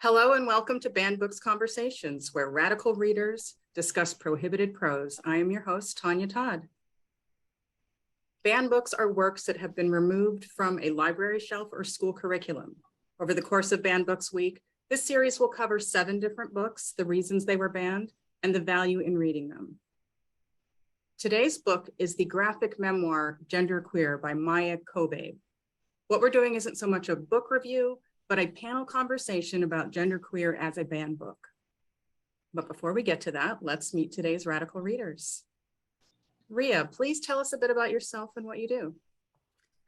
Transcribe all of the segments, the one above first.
Hello and welcome to Banned Books Conversations, where radical readers discuss prohibited prose. I am your host, Tonya Todd. Banned books are works that have been removed from a library shelf or school curriculum. Over the course of Banned Books Week, this series will cover 7 different books, the reasons they were banned, and the value in reading them. Today's book is the graphic memoir, Genderqueer by Maia Kobabe. What we're doing isn't so much a book review, but a panel conversation about genderqueer as a banned book. But before we get to that, let's meet today's radical readers. Ria, please tell us a bit about yourself and what you do.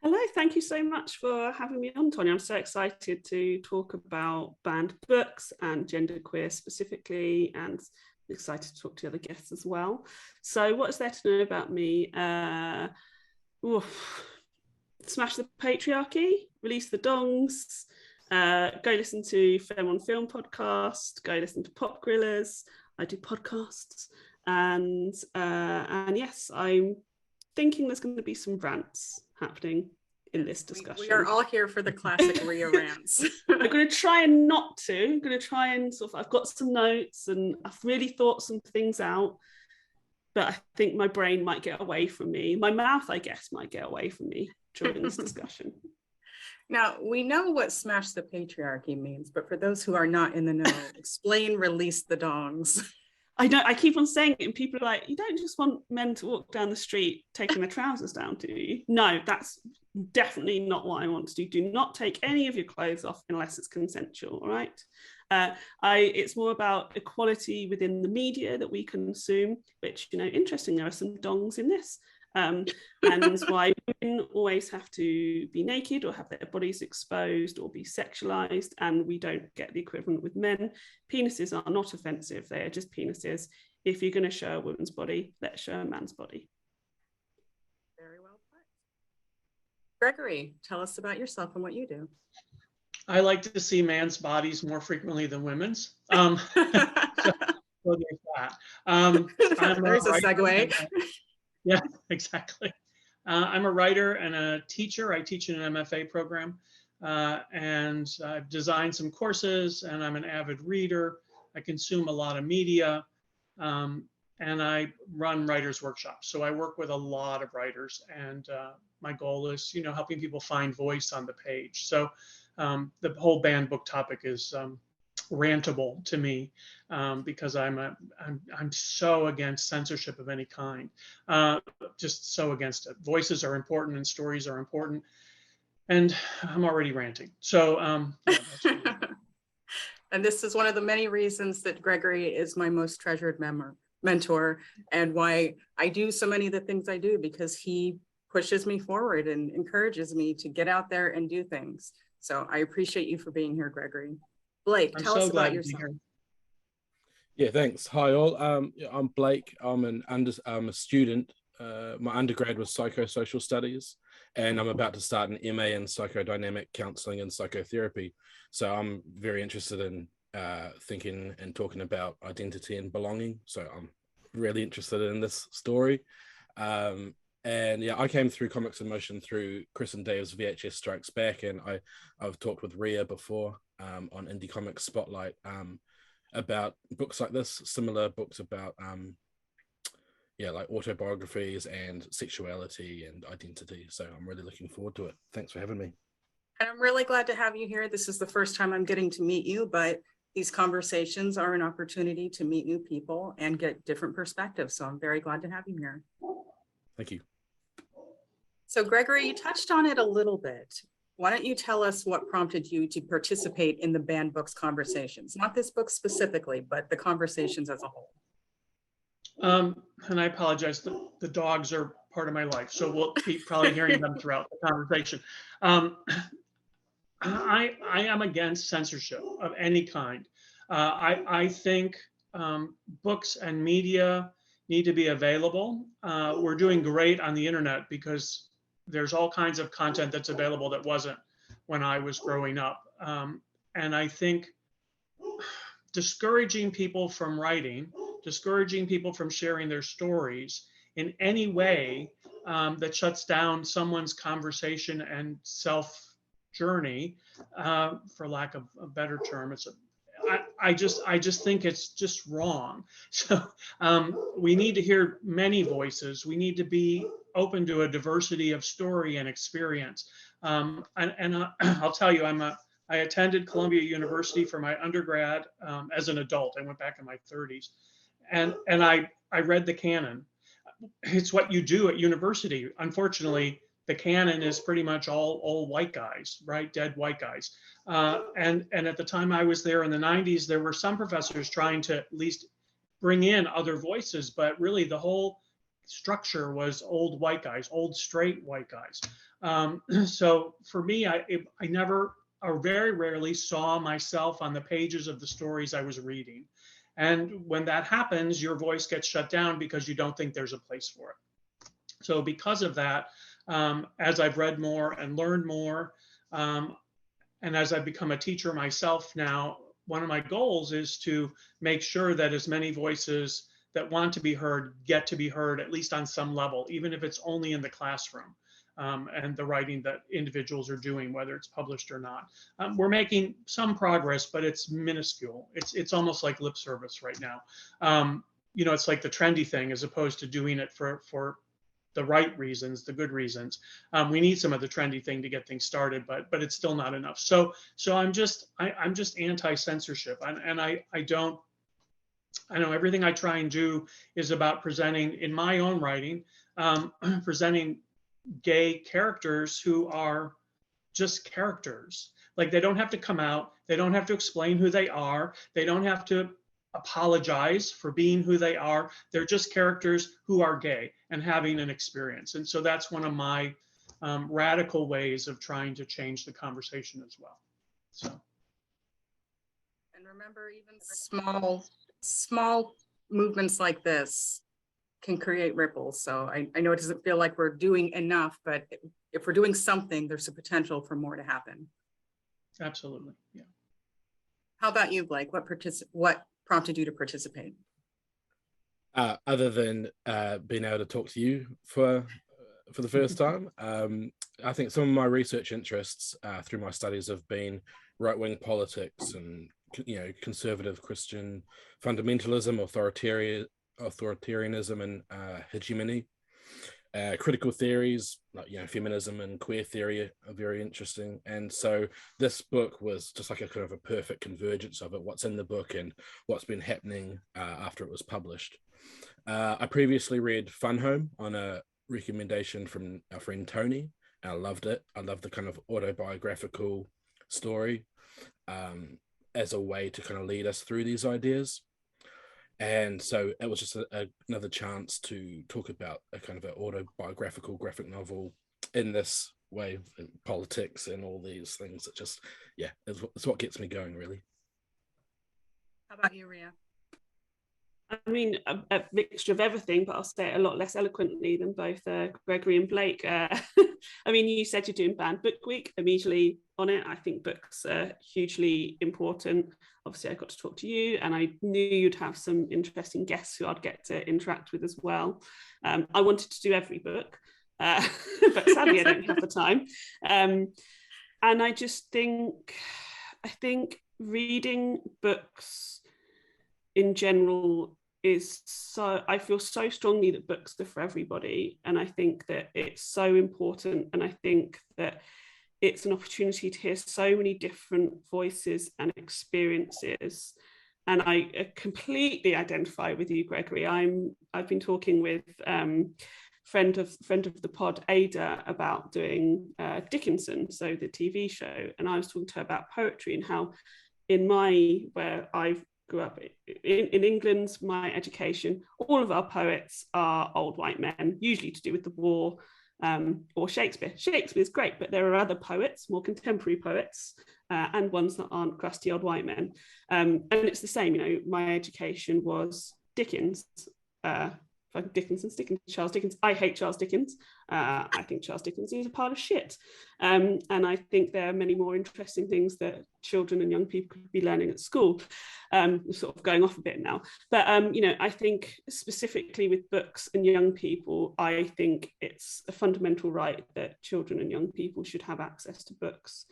Hello, thank you so much for having me on, Tonya. I'm so excited to talk about banned books and genderqueer specifically, and excited to talk to other guests as well. So what's there to know about me? Smash the patriarchy, release the dongs, go listen to Femme on Film podcast, go listen to Pop Guerillas. I do podcasts, and yes, I'm thinking there's going to be some rants happening in this discussion. We are all here for the classic Ria rants. I'm going to try and not to. I'm going to try and I've got some notes and I've really thought some things out, but I think my brain might get away from me. My mouth, I guess, might get away from me during this discussion. Now, we know what smash the patriarchy means, but for those who are not in the know, explain release the dongs. I know, I keep on saying it and people are like, you don't just want men to walk down the street taking their trousers down, do you? No, that's definitely not what I want to do. Do not take any of your clothes off unless it's consensual, all right? It's more about equality within the media that we consume, which, interesting, there are some dongs in this. And why women always have to be naked or have their bodies exposed or be sexualized, and we don't get the equivalent with men. Penises are not offensive, they are just penises. If you're going to show a woman's body, let's show a man's body. Very well put. Gregory, tell us about yourself and what you do. I like to see man's bodies more frequently than women's. So there's that. There's a segue. Yeah, exactly. I'm a writer and a teacher. I teach in an MFA program, and I've designed some courses, and I'm an avid reader. I consume a lot of media, and I run writers' workshops. So I work with a lot of writers, and my goal is, helping people find voice on the page. So the whole banned book topic is rantable to me, because I'm so against censorship of any kind, just so against it. Voices are important and stories are important, and I'm already ranting. So and this is one of the many reasons that Gregory is my most treasured mentor, and why I do so many of the things I do, because he pushes me forward and encourages me to get out there and do things. So I appreciate you for being here, Gregory. Blake, tell us about yourself. Yeah, thanks. Hi all. I'm Blake. I'm a student. My undergrad was psychosocial studies, and I'm about to start an MA in psychodynamic counseling and psychotherapy. So I'm very interested in thinking and talking about identity and belonging. So I'm really interested in this story. And yeah, I came through Comics in Motion through Chris and Dave's VHS Strikes Back, and I've talked with Ria before on Indie Comics Spotlight about books like this, similar books about like autobiographies and sexuality and identity. So I'm really looking forward to it. Thanks for having me. And I'm really glad to have you here. This is the first time I'm getting to meet you, but these conversations are an opportunity to meet new people and get different perspectives. So I'm very glad to have you here. Thank you. So Gregory, you touched on it a little bit. Why don't you tell us what prompted you to participate in the banned books conversations? Not this book specifically, but the conversations as a whole. And I apologize, the dogs are part of my life, so we'll keep probably hearing them throughout the conversation. I am against censorship of any kind. I think books and media need to be available. We're doing great on the internet because there's all kinds of content that's available that wasn't when I was growing up. And I think discouraging people from writing, discouraging people from sharing their stories in any way that shuts down someone's conversation and self journey, for lack of a better term, I just think it's just wrong. So we need to hear many voices. We need to be open to a diversity of story and experience. I'll tell you, I attended Columbia University for my undergrad as an adult. I went back in my 30s, and I read the canon. It's what you do at university. Unfortunately, the canon is pretty much all white guys, right? Dead white guys. And at the time I was there in the 90s, there were some professors trying to at least bring in other voices, but really the whole structure was old white guys, old straight white guys. So for me, I never, or very rarely, saw myself on the pages of the stories I was reading. And when that happens, your voice gets shut down because you don't think there's a place for it. So because of that, as I've read more and learned more, and as I've become a teacher myself now, one of my goals is to make sure that as many voices that want to be heard get to be heard, at least on some level, even if it's only in the classroom. And the writing that individuals are doing, whether it's published or not. We're making some progress, but it's minuscule. It's almost like lip service right now. It's like the trendy thing as opposed to doing it for the right reasons, the good reasons. We need some of the trendy thing to get things started, but it's still not enough. So I'm just anti-censorship, and I know everything I try and do is about presenting in my own writing, presenting gay characters who are just characters. Like, they don't have to come out, they don't have to explain who they are, they don't have to apologize for being who they are. They're just characters who are gay and having an experience. And so that's one of my radical ways of trying to change the conversation as well. So. And remember, even small movements like this can create ripples. So I know it doesn't feel like we're doing enough, but if we're doing something, there's a potential for more to happen. Absolutely, yeah. How about you, Blake? What prompted you to participate? Other than being able to talk to you for the first time, I think some of my research interests through my studies have been right-wing politics and conservative Christian fundamentalism, authoritarianism and hegemony. Critical theories like feminism and queer theory are very interesting, and so this book was just like a kind of a perfect convergence of it, what's in the book and what's been happening after it was published. I previously read Fun Home on a recommendation from our friend Tony, and I loved it. I loved the kind of autobiographical story as a way to kind of lead us through these ideas. And so it was just another chance to talk about a kind of an autobiographical graphic novel in this way, politics and all these things that just, it's what gets me going, really. How about you, Ria? I mean, a mixture of everything, but I'll say it a lot less eloquently than both Gregory and Blake. I mean, you said you're doing Banned Book Week. Immediately on it, I think books are hugely important. Obviously, I got to talk to you, and I knew you'd have some interesting guests who I'd get to interact with as well. I wanted to do every book, but sadly, I don't have the time. And I just think, reading books in general I feel so strongly that books are for everybody, and I think that it's so important, and I think that it's an opportunity to hear so many different voices and experiences. And I completely identify with you, Gregory. I've been talking with friend of the pod, Ada, about doing Dickinson, so the TV show, and I was talking to her about poetry and how where I grew up in England, my education, all of our poets are old white men, usually to do with the war, or Shakespeare. Shakespeare's great, but there are other poets, more contemporary poets, and ones that aren't crusty old white men. And it's the same, my education was Dickens, Charles Dickens. I hate Charles Dickens. I think Charles Dickens is a pile of shit. And I think there are many more interesting things that children and young people could be learning at school. Sort of going off a bit now. But, I think specifically with books and young people, I think it's a fundamental right that children and young people should have access to books,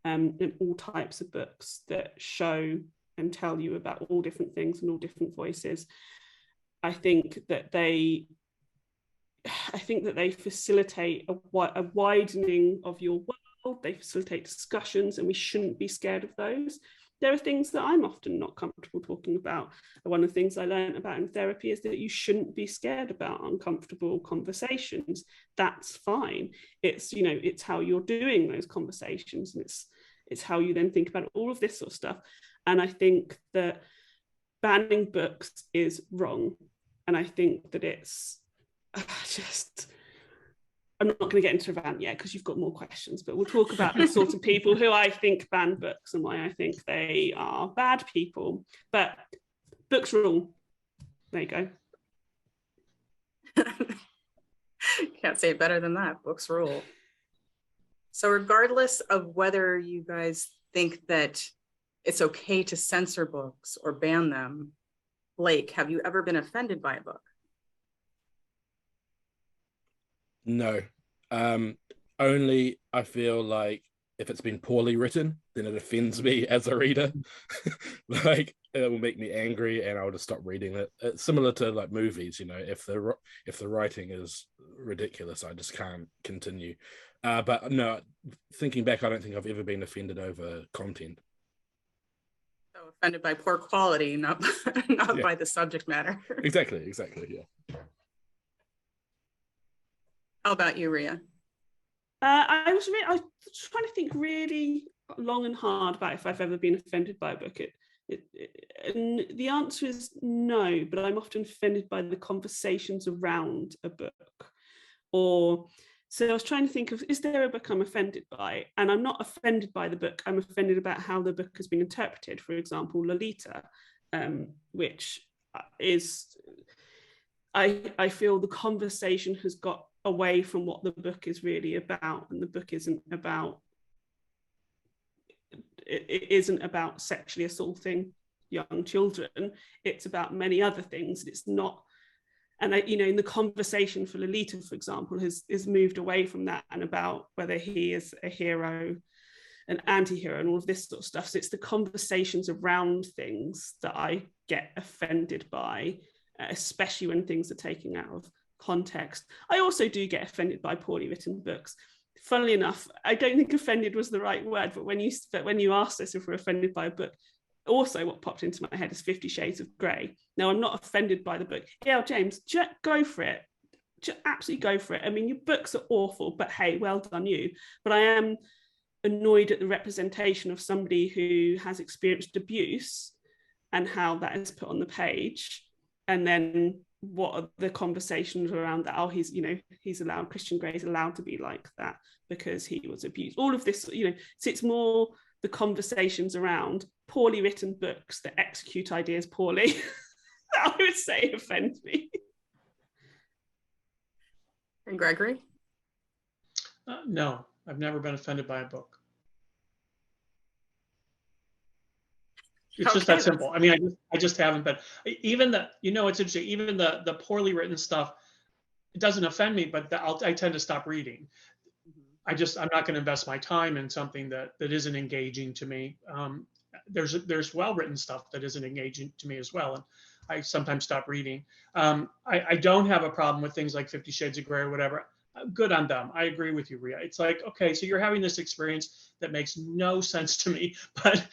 and all types of books that show and tell you about all different things and all different voices. I think that they facilitate a widening of your world. They facilitate discussions, and we shouldn't be scared of those. There are things that I'm often not comfortable talking about. One of the things I learned about in therapy is that you shouldn't be scared about uncomfortable conversations. That's fine. It's, you know, it's how you're doing those conversations, and it's how you then think about all of this sort of stuff. And I think that banning books is wrong. And I think that it's I'm not going to get into a rant yet because you've got more questions, but we'll talk about the sort of people who I think ban books and why I think they are bad people. But books rule. There you go. Can't say it better than that. Books rule. So regardless of whether you guys think that it's okay to censor books or ban them, Blake, have you ever been offended by a book? No. Only I feel like if it's been poorly written, then it offends me as a reader. Like it will make me angry and I'll just stop reading it. It's similar to like movies, you know, if the writing is ridiculous, I just can't continue. But no, thinking back, I don't think I've ever been offended over content. So offended by poor quality, not by the subject matter. Exactly, yeah. How about you, Ria? I was trying to think really long and hard about if I've ever been offended by a book. And the answer is no, but I'm often offended by the conversations around a book. So I was trying to think of, is there a book I'm offended by? And I'm not offended by the book. I'm offended about how the book has been interpreted. For example, Lolita, which is, I feel the conversation has got away from what the book is really about, and the book isn't about sexually assaulting young children. It's about many other things. It's not, and in the conversation for Lolita, for example, has moved away from that and about whether he is a hero, an anti-hero, and all of this sort of stuff. So it's the conversations around things that I get offended by, especially when things are taken out of context. I also do get offended by poorly written books. Funnily enough, I don't think offended was the right word, but when you asked us if we're offended by a book, also what popped into my head is 50 Shades of Grey. Now, I'm not offended by the book. Yeah, James, go for it. Absolutely go for it. I mean, your books are awful, but hey, well done you. But I am annoyed at the representation of somebody who has experienced abuse and how that is put on the page. And then what are the conversations around that? Oh, he's allowed, Christian Grey is allowed to be like that because he was abused. All of this, so it's more the conversations around poorly written books that execute ideas poorly that I would say offend me. And Gregory? No, I've never been offended by a book. It's just that simple. I mean, I just haven't been. Even it's interesting. Even the poorly written stuff, it doesn't offend me, but I tend to stop reading. I'm not going to invest my time in something that isn't engaging to me. There's well-written stuff that isn't engaging to me as well, and I sometimes stop reading. I don't have a problem with things like 50 Shades of Grey or whatever. Good on them. I agree with you, Ria. It's like, okay, so you're having this experience that makes no sense to me, but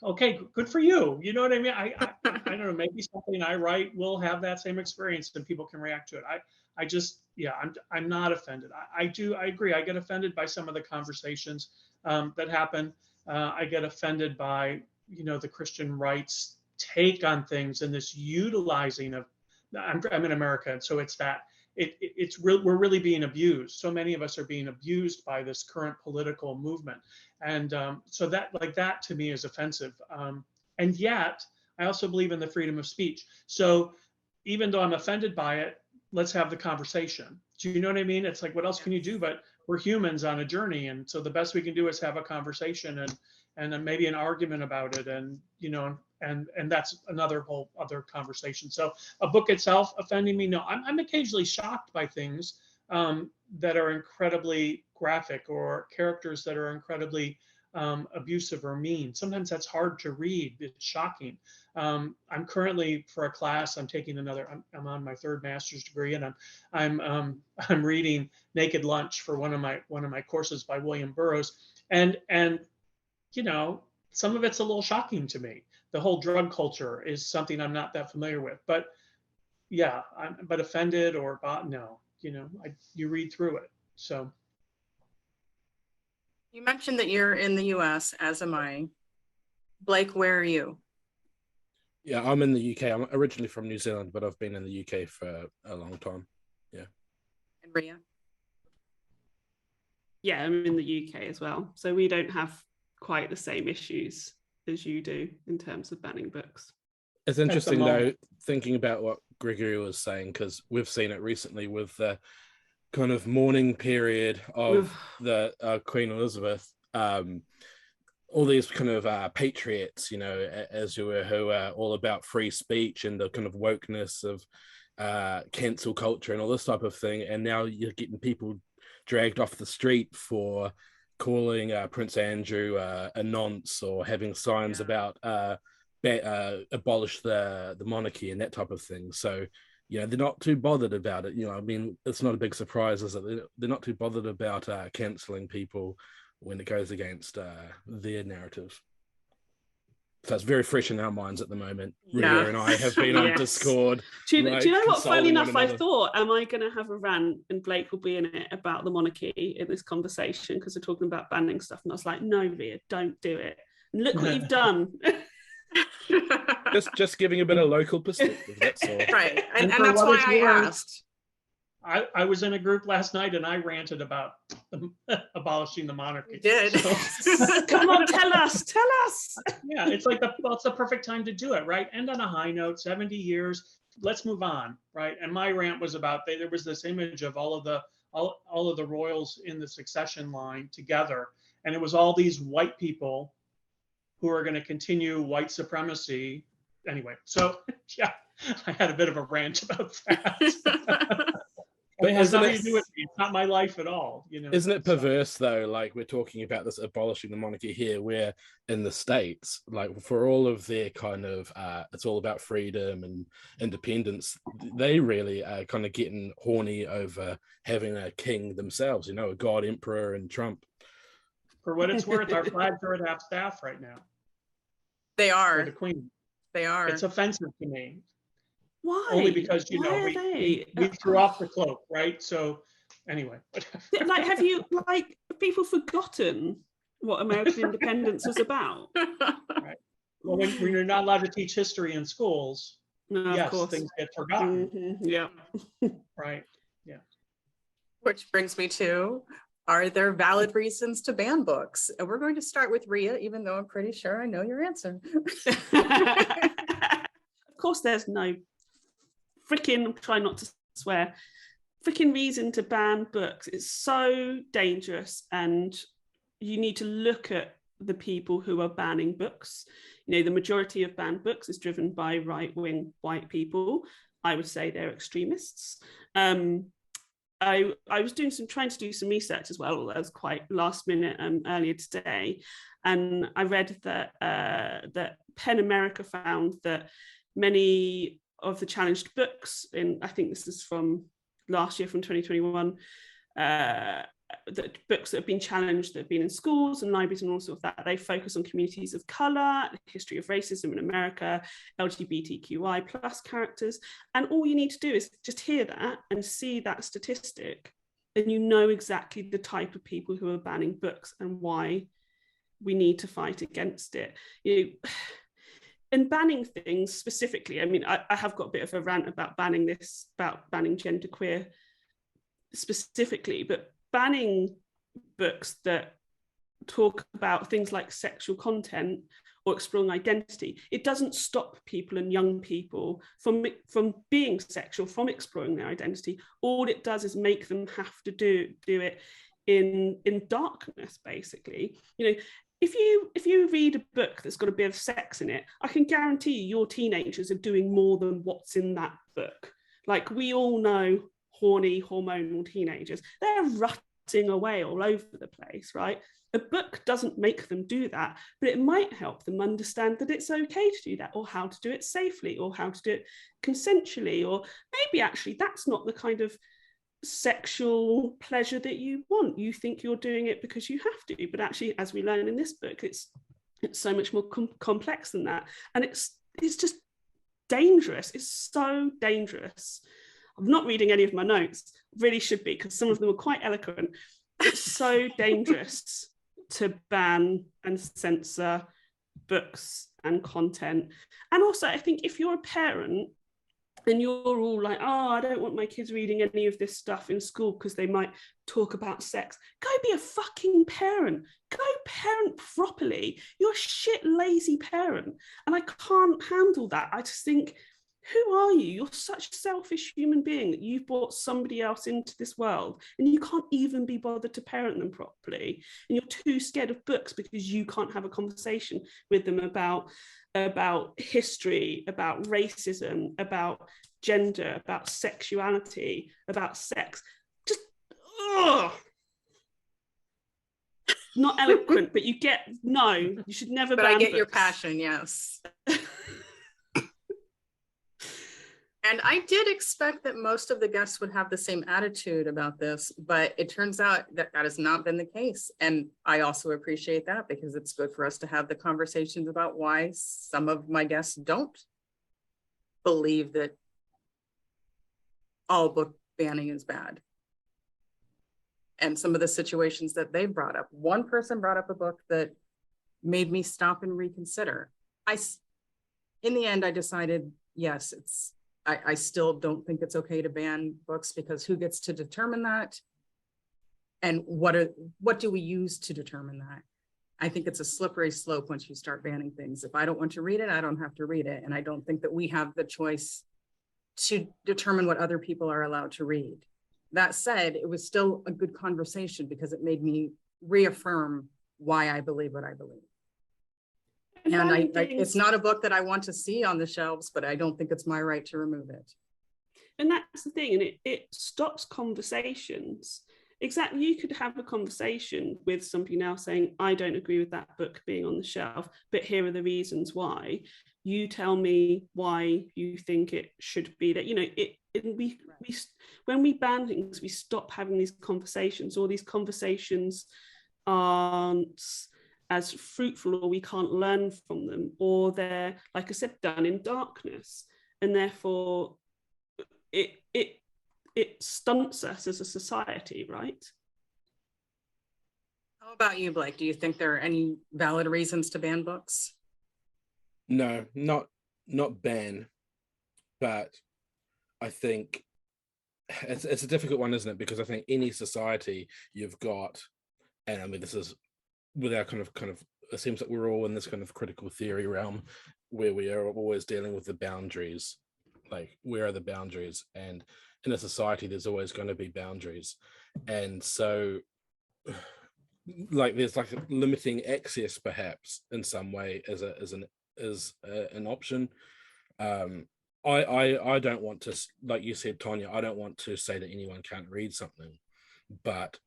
okay, good for you. You know what I mean? I don't know, maybe something I write will have that same experience and people can react to it. I'm not offended. I agree. I get offended by some of the conversations that happen. I get offended by, the Christian right's take on things and this utilizing of, I'm in America, and so it's that, we're really being abused. So many of us are being abused by this current political movement. And so that to me is offensive. And yet I also believe in the freedom of speech. So even though I'm offended by it, let's have the conversation. Do you know what I mean? It's like, what else can you do? But we're humans on a journey. And so the best we can do is have a conversation and then maybe an argument about it. And, and that's another whole other conversation. So a book itself offending me? No, I'm occasionally shocked by things that are incredibly graphic, or characters that are incredibly abusive or mean. Sometimes that's hard to read. It's shocking. I'm currently, for a class, I'm taking I'm on my third master's degree, and I'm reading Naked Lunch for one of my courses by William Burroughs, and some of it's a little shocking to me. The whole drug culture is something I'm not that familiar with, but yeah, but offended or no, you read through it. So. You mentioned that you're in the US, as am I. Blake, where are you? Yeah, I'm in the UK. I'm originally from New Zealand, but I've been in the UK for a long time. Yeah. And Ria? Yeah, I'm in the UK as well. So we don't have quite the same issues as you do in terms of banning books. It's interesting though, thinking about what Gregory was saying, because we've seen it recently with the kind of mourning period of the Queen Elizabeth. All these kind of patriots, as you were, who are all about free speech and the kind of wokeness of cancel culture and all this type of thing. And now you're getting people dragged off the street for calling Prince Andrew a nonce, or having signs about abolish the monarchy and that type of thing. So, they're not too bothered about it. I mean, it's not a big surprise, is it? They're not too bothered about cancelling people when it goes against their narrative. So it's very fresh in our minds at the moment. Ria and I have been on Discord. Do you know what? Funny enough, I thought, am I going to have a rant and Blake will be in it about the monarchy in this conversation because we're talking about banning stuff? And I was like, no, Ria, don't do it. And look what you've done. just giving a bit of local perspective, that's all. Right. And that's why I asked. I was in a group last night and I ranted about abolishing the monarchy. You did. So, come on, tell us. Yeah, it's like it's the perfect time to do it, right? End on a high note, 70 years, let's move on, right? And my rant was about, there was this image of all of the royals in the succession line together. And it was all these white people who are going to continue white supremacy. Anyway, so yeah, I had a bit of a rant about that. But it has nothing to do with me. It's not my life at all. Isn't it perverse though? Like, we're talking about this abolishing the monarchy here, where in the States, like, for all of their kind of it's all about freedom and independence, they really are kind of getting horny over having a king themselves, a god emperor and Trump. For what it's worth, our flags are at half staff right now. They are. For the Queen. They are. It's offensive to me. Why? Only because we threw off the cloak, right? So anyway. Like, have people forgotten what American independence was about? Right. Well, when you're not allowed to teach history in schools, of course, things get forgotten. Mm-hmm. Yeah. Right. Yeah. Which brings me to, are there valid reasons to ban books? And we're going to start with Ria, even though I'm pretty sure I know your answer. Of course, there's no freaking, try not to swear, freaking reason to ban books. It's so dangerous, and you need to look at the people who are banning books. The majority of banned books is driven by right-wing white people. I would say they're extremists. I was trying to do some research as well. That was quite last minute earlier today, and I read that that PEN America found that many of the challenged books, I think this is from last year, from 2021, the books that have been challenged, that have been in schools and libraries and all sorts of that, they focus on communities of colour, the history of racism in America, LGBTQI plus characters. And all you need to do is just hear that and see that statistic, and you know exactly the type of people who are banning books and why we need to fight against it. And banning things specifically, I mean, I have got a bit of a rant about banning genderqueer specifically, but banning books that talk about things like sexual content or exploring identity, it doesn't stop people and young people from being sexual, from exploring their identity. All it does is make them have to do it in darkness, basically. If you read a book that's got a bit of sex in it, I can guarantee your teenagers are doing more than what's in that book. Like, we all know horny, hormonal teenagers. They're away all over the place, right? A book doesn't make them do that, but it might help them understand that it's okay to do that, or how to do it safely, or how to do it consensually, or maybe actually that's not the kind of sexual pleasure that you want. You think you're doing it because you have to, but actually, as we learn in this book, it's so much more complex than that, and it's just dangerous. It's so dangerous. I'm not reading any of my notes. Really should be, because some of them are quite eloquent. It's so dangerous to ban and censor books and content. And also, I think if you're a parent and you're all like, oh, I don't want my kids reading any of this stuff in school because they might talk about sex, go be a fucking parent. Go parent properly. You're a shit lazy parent. And I can't handle that. I just think, who are you? You're such a selfish human being that you've brought somebody else into this world and you can't even be bothered to parent them properly. And you're too scared of books because you can't have a conversation with them about history, about racism, about gender, about sexuality, about sex. Just, ugh. Not eloquent, but you get, no, you should never But ban I get books. your passion, yes. And I did expect that most of the guests would have the same attitude about this, but it turns out that that has not been the case. And I also appreciate that, because it's good for us to have the conversations about why some of my guests don't believe that all book banning is bad. And some of the situations that they brought up. One person brought up a book that made me stop and reconsider. In the end, I decided, yes, I still don't think it's okay to ban books, because who gets to determine that? And what do we use to determine that? I think it's a slippery slope once you start banning things. If I don't want to read it, I don't have to read it. And I don't think that we have the choice to determine what other people are allowed to read. That said, it was still a good conversation, because it made me reaffirm why I believe what I believe. And it's not a book that I want to see on the shelves, but I don't think it's my right to remove it. And that's the thing, and it stops conversations. Exactly, you could have a conversation with somebody now saying, I don't agree with that book being on the shelf, but here are the reasons why. You tell me why you think it should be that, when we ban things, we stop having these conversations, or these conversations aren't as fruitful, or we can't learn from them, or they're, like I said, done in darkness, and therefore it stunts us as a society, right? How about you, Blake? Do you think there are any valid reasons to ban books? No, not ban, but I think it's a difficult one, isn't it? Because I think any society you've got, and I mean, this is with our kind of it seems like we're all in this kind of critical theory realm where we are always dealing with the boundaries, like where are the boundaries? And in a society there's always going to be boundaries, and so like there's like limiting access perhaps in some way as an option. I don't want to, like you said, Tonya, I don't want to say that anyone can't read something, but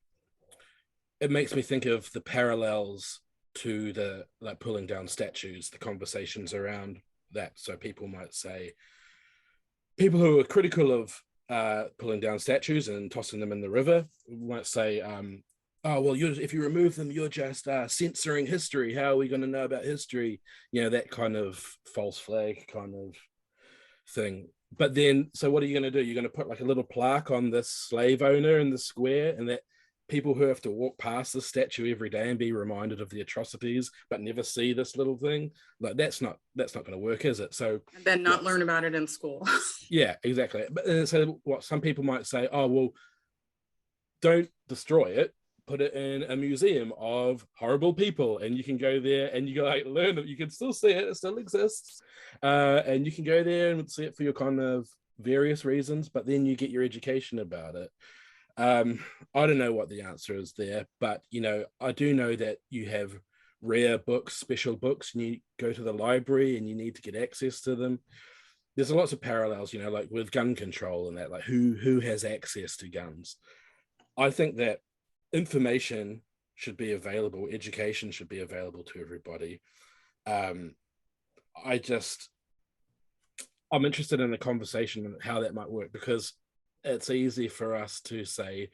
it makes me think of the parallels to the like pulling down statues, the conversations around that. So people might say, people who are critical of pulling down statues and tossing them in the river might say, oh, well, if you remove them, you're just censoring history. How are we going to know about history? You know, that kind of false flag kind of thing. But then, so what are you going to do? You're going to put like a little plaque on this slave owner in the square, and that people who have to walk past the statue every day and be reminded of the atrocities, but never see this little thing, like that's not going to work, is it? So and then not learn about it in school. Yeah, exactly. But so what some people might say, oh, well, don't destroy it, put it in a museum of horrible people, and you can go there and you like learn it. You can still see it still exists, and you can go there and see it for your kind of various reasons, but then you get your education about it. I don't know what the answer is there, but I do know that you have rare books, special books, and you go to the library and you need to get access to them. There's lots of parallels, like with gun control and that, like who has access to guns. I think that information should be available, education should be available to everybody. I'm interested in a conversation on how that might work, because it's easy for us to say,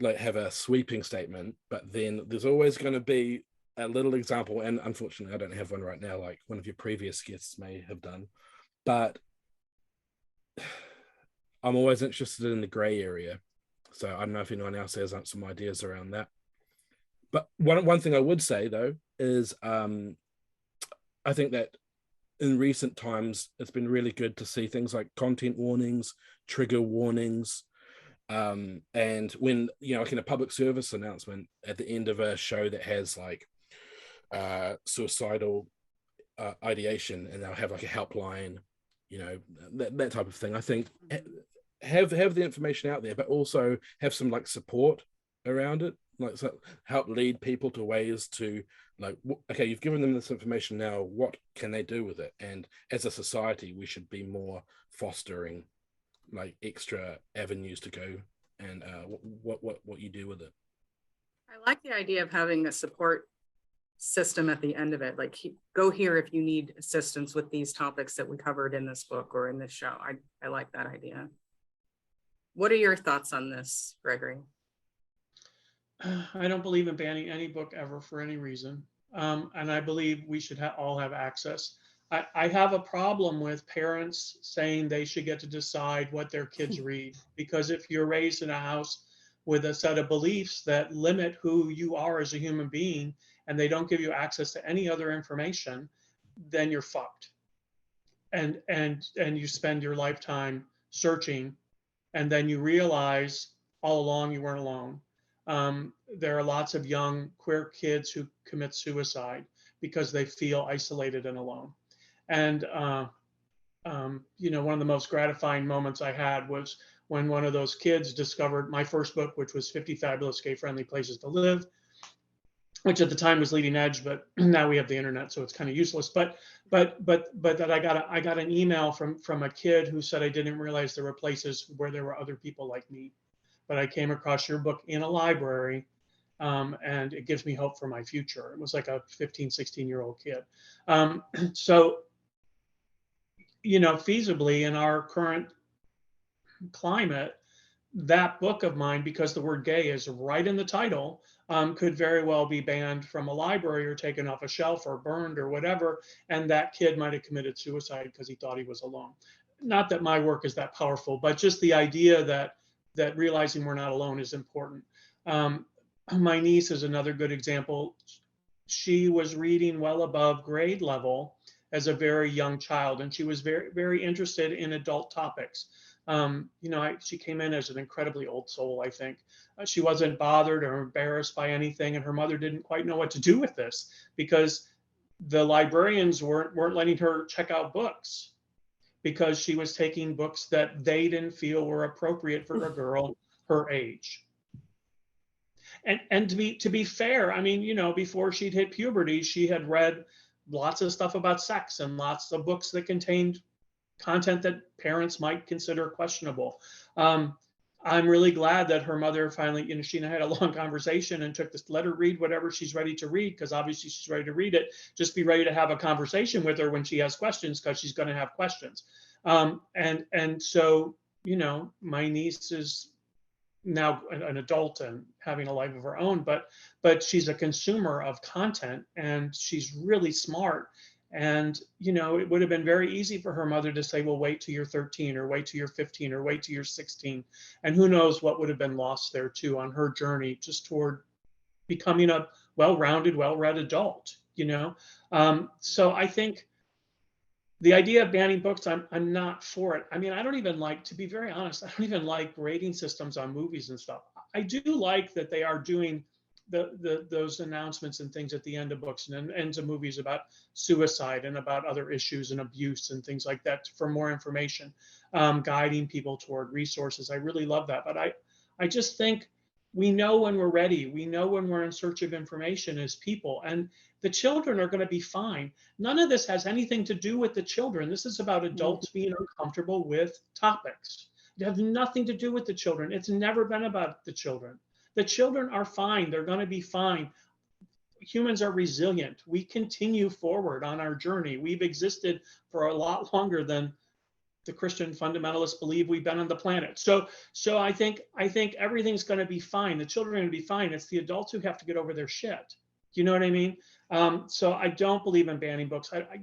like, have a sweeping statement, but then there's always going to be a little example, and unfortunately I don't have one right now, like one of your previous guests may have done, but I'm always interested in the gray area. So I don't know if anyone else has some ideas around that. But one thing I would say, though, is I think that in recent times, it's been really good to see things like content warnings, trigger warnings, and when, like in a public service announcement at the end of a show that has like suicidal ideation, and they'll have like a helpline, that type of thing. I think have the information out there, but also have some like support around it, like, so help lead people to ways to, like, okay, you've given them this information, now what can they do with it? And as a society, we should be more fostering like extra avenues to go, and what you do with it. I like the idea of having a support system at the end of it, like, go here if you need assistance with these topics that we covered in this book or in this show. I like that idea. What are your thoughts on this, Gregory? I don't believe in banning any book ever for any reason. And I believe we should all have access. I have a problem with parents saying they should get to decide what their kids read, because if you're raised in a house with a set of beliefs that limit who you are as a human being, and they don't give you access to any other information, then you're fucked. And you spend your lifetime searching, and then you realize all along you weren't alone. There are lots of young queer kids who commit suicide because they feel isolated and alone. And one of the most gratifying moments I had was when one of those kids discovered my first book, which was 50 Fabulous Gay-Friendly Places to Live, which at the time was leading edge, but now we have the internet, so it's kind of useless. But that I got an email from a kid who said, I didn't realize there were places where there were other people like me, but I came across your book in a library, and it gives me hope for my future. It was like a 15, 16-year-old kid. So, feasibly in our current climate, that book of mine, because the word gay is right in the title, could very well be banned from a library or taken off a shelf or burned or whatever. And that kid might have committed suicide because he thought he was alone. Not that my work is that powerful, but just the idea that realizing we're not alone is important. My niece is another good example. She was reading well above grade level as a very young child, and she was very, very interested in adult topics. She came in as an incredibly old soul, I think. She wasn't bothered or embarrassed by anything, and her mother didn't quite know what to do with this because the librarians weren't letting her check out books because she was taking books that they didn't feel were appropriate for a girl her age. And to be fair, I mean, before she'd hit puberty, she had read lots of stuff about sex and lots of books that contained content that parents might consider questionable. I'm really glad that her mother finally, she and I had a long conversation and took this, let her read whatever she's ready to read, because obviously she's ready to read it. Just be ready to have a conversation with her when she has questions, because she's going to have questions. And so, my niece is now an adult and having a life of her own, but she's a consumer of content, and she's really smart. And, it would have been very easy for her mother to say, well, wait till you're 13 or wait till you're 15 or wait till you're 16. And who knows what would have been lost there too on her journey just toward becoming a well-rounded, well-read adult, So I think the idea of banning books, I'm not for it. I mean, I don't even like, to be very honest, I don't even like rating systems on movies and stuff. I do like that they are doing those announcements and things at the end of books and ends of movies about suicide and about other issues and abuse and things like that for more information, guiding people toward resources. I really love that. But I just think we know when we're ready. We know when we're in search of information as people, and the children are going to be fine. None of this has anything to do with the children. This is about adults being uncomfortable with topics. It has nothing to do with the children. It's never been about the children. The children are fine. They're going to be fine. Humans are resilient. We continue forward on our journey. We've existed for a lot longer than the Christian fundamentalists believe we've been on the planet. So I think everything's going to be fine. The children are going to be fine. It's the adults who have to get over their shit. You know what I mean? So I don't believe in banning books. I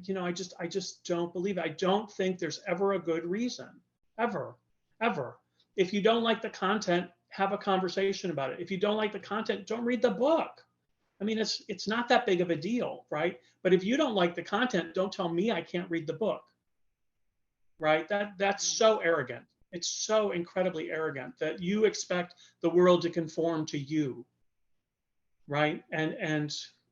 just don't believe it. I don't think there's ever a good reason, ever. If you don't like the content, have a conversation about it. If you don't like the content, don't read the book. I mean, it's not that big of a deal, right? But if you don't like the content, don't tell me I can't read the book, right? That's so arrogant. It's so incredibly arrogant that you expect the world to conform to you, right? And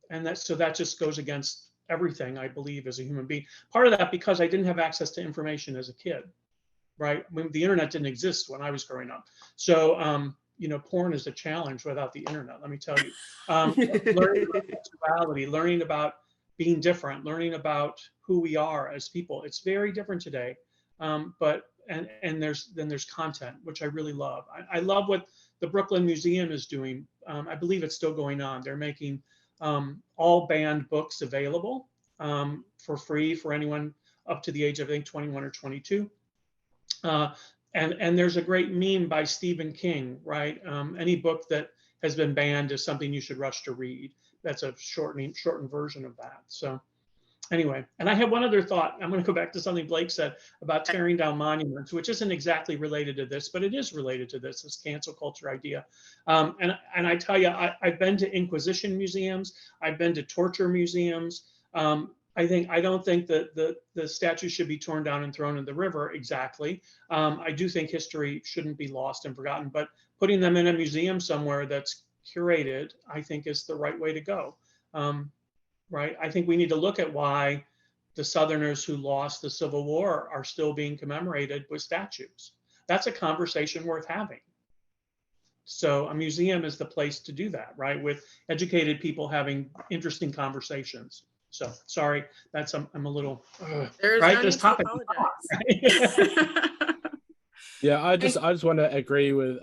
that just goes against everything I believe as a human being. Part of that because I didn't have access to information as a kid, right? When the internet didn't exist when I was growing up. So, porn is a challenge without the internet, let me tell you. Learning about sexuality, learning about being different, learning about who we are as people. It's very different today. But there's content, which I really love. I love what the Brooklyn Museum is doing. I believe it's still going on. They're making all banned books available for free for anyone up to the age of, I think, 21 or 22. And there's a great meme by Stephen King, right? Any book that has been banned is something you should rush to read. That's a shortened version of that. So anyway, and I have one other thought. I'm going to go back to something Blake said about tearing down monuments, which isn't exactly related to this, but it is related to this cancel culture idea. And I tell you, I've been to Inquisition museums. I've been to torture museums. I don't think that the statues should be torn down and thrown in the river exactly. I do think history shouldn't be lost and forgotten, but putting them in a museum somewhere that's curated, I think is the right way to go. Right? I think we need to look at why the Southerners who lost the Civil War are still being commemorated with statues. That's a conversation worth having. So a museum is the place to do that, right? With educated people having interesting conversations. So sorry, I'm a little There's right. no This need to topic. apologize. Yeah, I just want to agree with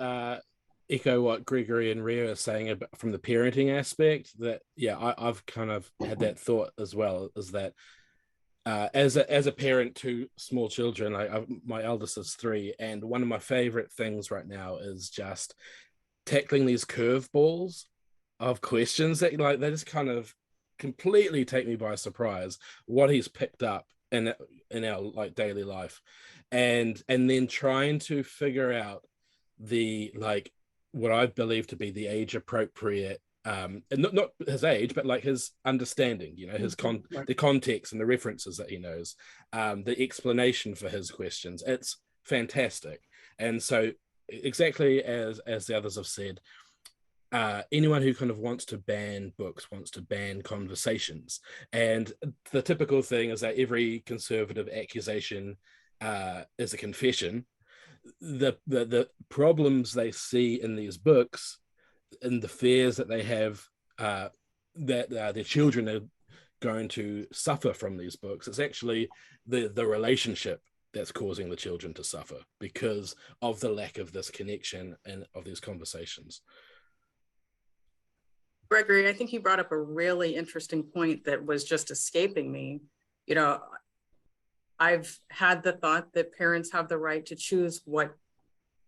echo what Gregory and Ria are saying about, from the parenting aspect. That I've kind of had that thought as well. Is that as a parent to small children, my eldest is 3, and one of my favorite things right now is just tackling these curveballs of questions that they just kind of completely take me by surprise. What he's picked up in our daily life, and then trying to figure out the what I believe to be the age appropriate, and not his age, but his understanding, his the context and the references that he knows, the explanation for his questions. It's fantastic. And so exactly as the others have said, anyone who kind of wants to ban books wants to ban conversations. And the typical thing is that every conservative accusation is a confession. The problems they see in these books and the fears that they have that their children are going to suffer from these books, it's actually the relationship that's causing the children to suffer because of the lack of this connection and of these conversations. Gregory, I think you brought up a really interesting point that was just escaping me. I've had the thought that parents have the right to choose what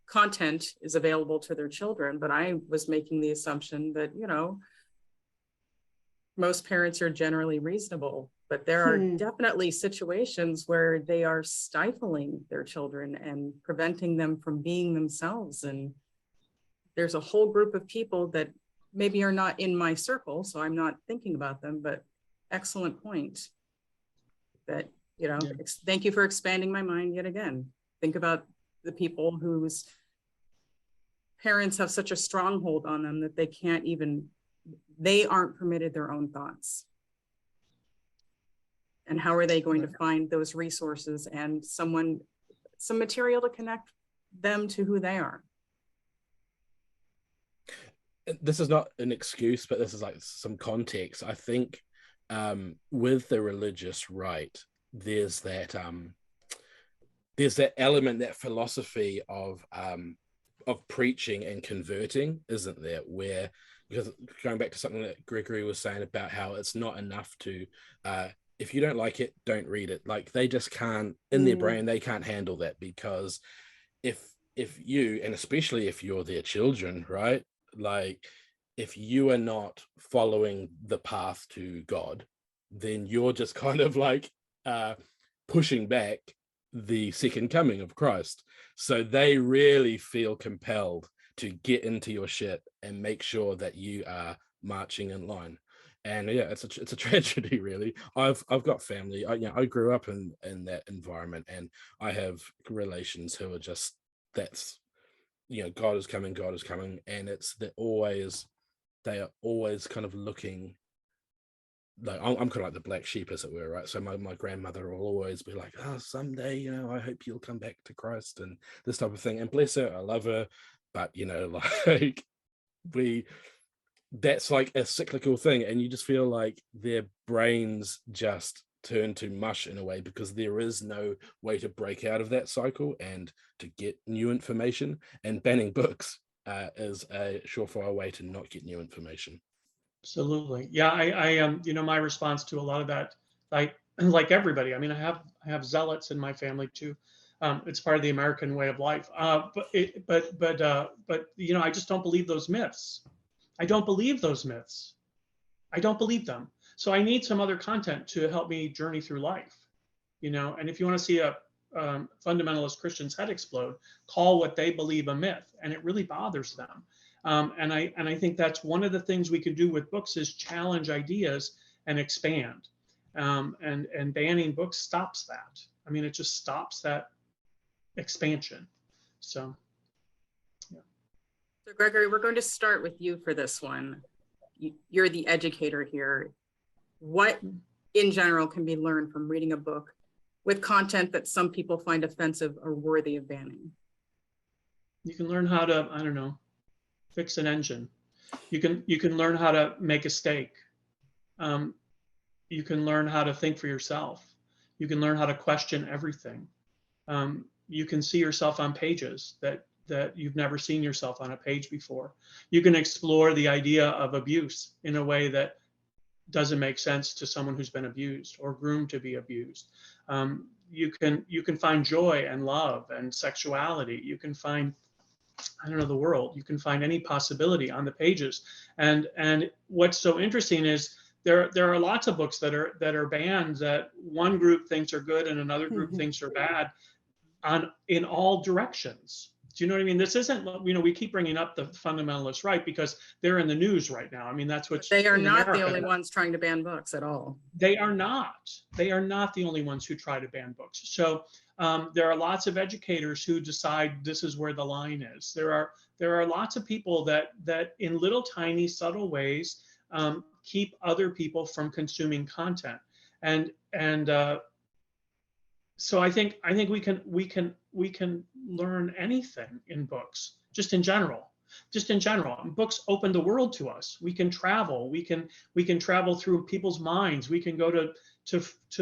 content is available to their children, but I was making the assumption that, most parents are generally reasonable, but there are definitely situations where they are stifling their children and preventing them from being themselves. And there's a whole group of people that maybe are not in my circle, so I'm not thinking about them, but excellent point. That, thank you for expanding my mind yet again. Think about the people whose parents have such a stronghold on them that they aren't permitted their own thoughts. And how are they going to find those resources and some material to connect them to who they are? This is not an excuse, but this is some context. I think with the religious right, there's that element, that philosophy of of preaching and converting, isn't there? Where, because going back to something that Gregory was saying about how it's not enough to if you don't like it, don't read it. Like, they just can't, in their brain, they can't handle that, because if you, and especially if you're their children, right? Like, if you are not following the path to God, then you're just kind of like pushing back the second coming of Christ. So they really feel compelled to get into your shit and make sure that you are marching in line. And yeah, it's a tragedy, really. I've got family. I grew up in that environment, and I have relations who are just, that's, God is coming, and it's they are always kind of looking. Like, I'm kind of like the black sheep, as it were, right? So my grandmother will always be like, "Oh, someday, I hope you'll come back to Christ," and this type of thing. And bless her, I love her, but like that's like a cyclical thing, and you just feel like their brains just turn to mush in a way, because there is no way to break out of that cycle and to get new information. And banning books is a surefire way to not get new information. Absolutely. Yeah, I my response to a lot of that, like everybody, I mean, I have zealots in my family too. It's part of the American way of life. But I just don't believe those myths. I don't believe those myths. I don't believe them. So I need some other content to help me journey through life, And if you want to see a fundamentalist Christian's head explode, call what they believe a myth, and it really bothers them. And I think that's one of the things we can do with books, is challenge ideas and expand. And banning books stops that. I mean, it just stops that expansion. So. So Gregory, we're going to start with you for this one. You're the educator here. What in general can be learned from reading a book with content that some people find offensive or worthy of banning? You can learn how to, I don't know, fix an engine. You can learn how to make a steak. You can learn how to think for yourself. You can learn how to question everything. You can see yourself on pages that you've never seen yourself on a page before. You can explore the idea of abuse in a way that doesn't make sense to someone who's been abused or groomed to be abused. You can find joy and love and sexuality. You can find, I don't know, the world. You can find any possibility on the pages. And what's so interesting is there are lots of books that are banned that one group thinks are good and another group thinks are bad, in all directions. Do you know what I mean? This isn't, we keep bringing up the fundamentalists, right? Because they're in the news right now. I mean, that's what they are not the only ones trying to ban books at all. They are not. They are not the only ones who try to ban books. So there are lots of educators who decide this is where the line is. There are lots of people that in little tiny subtle ways keep other people from consuming content. And so I think we can learn anything in books, just in general. Books open the world to us. We can travel. We can travel through people's minds. We can go to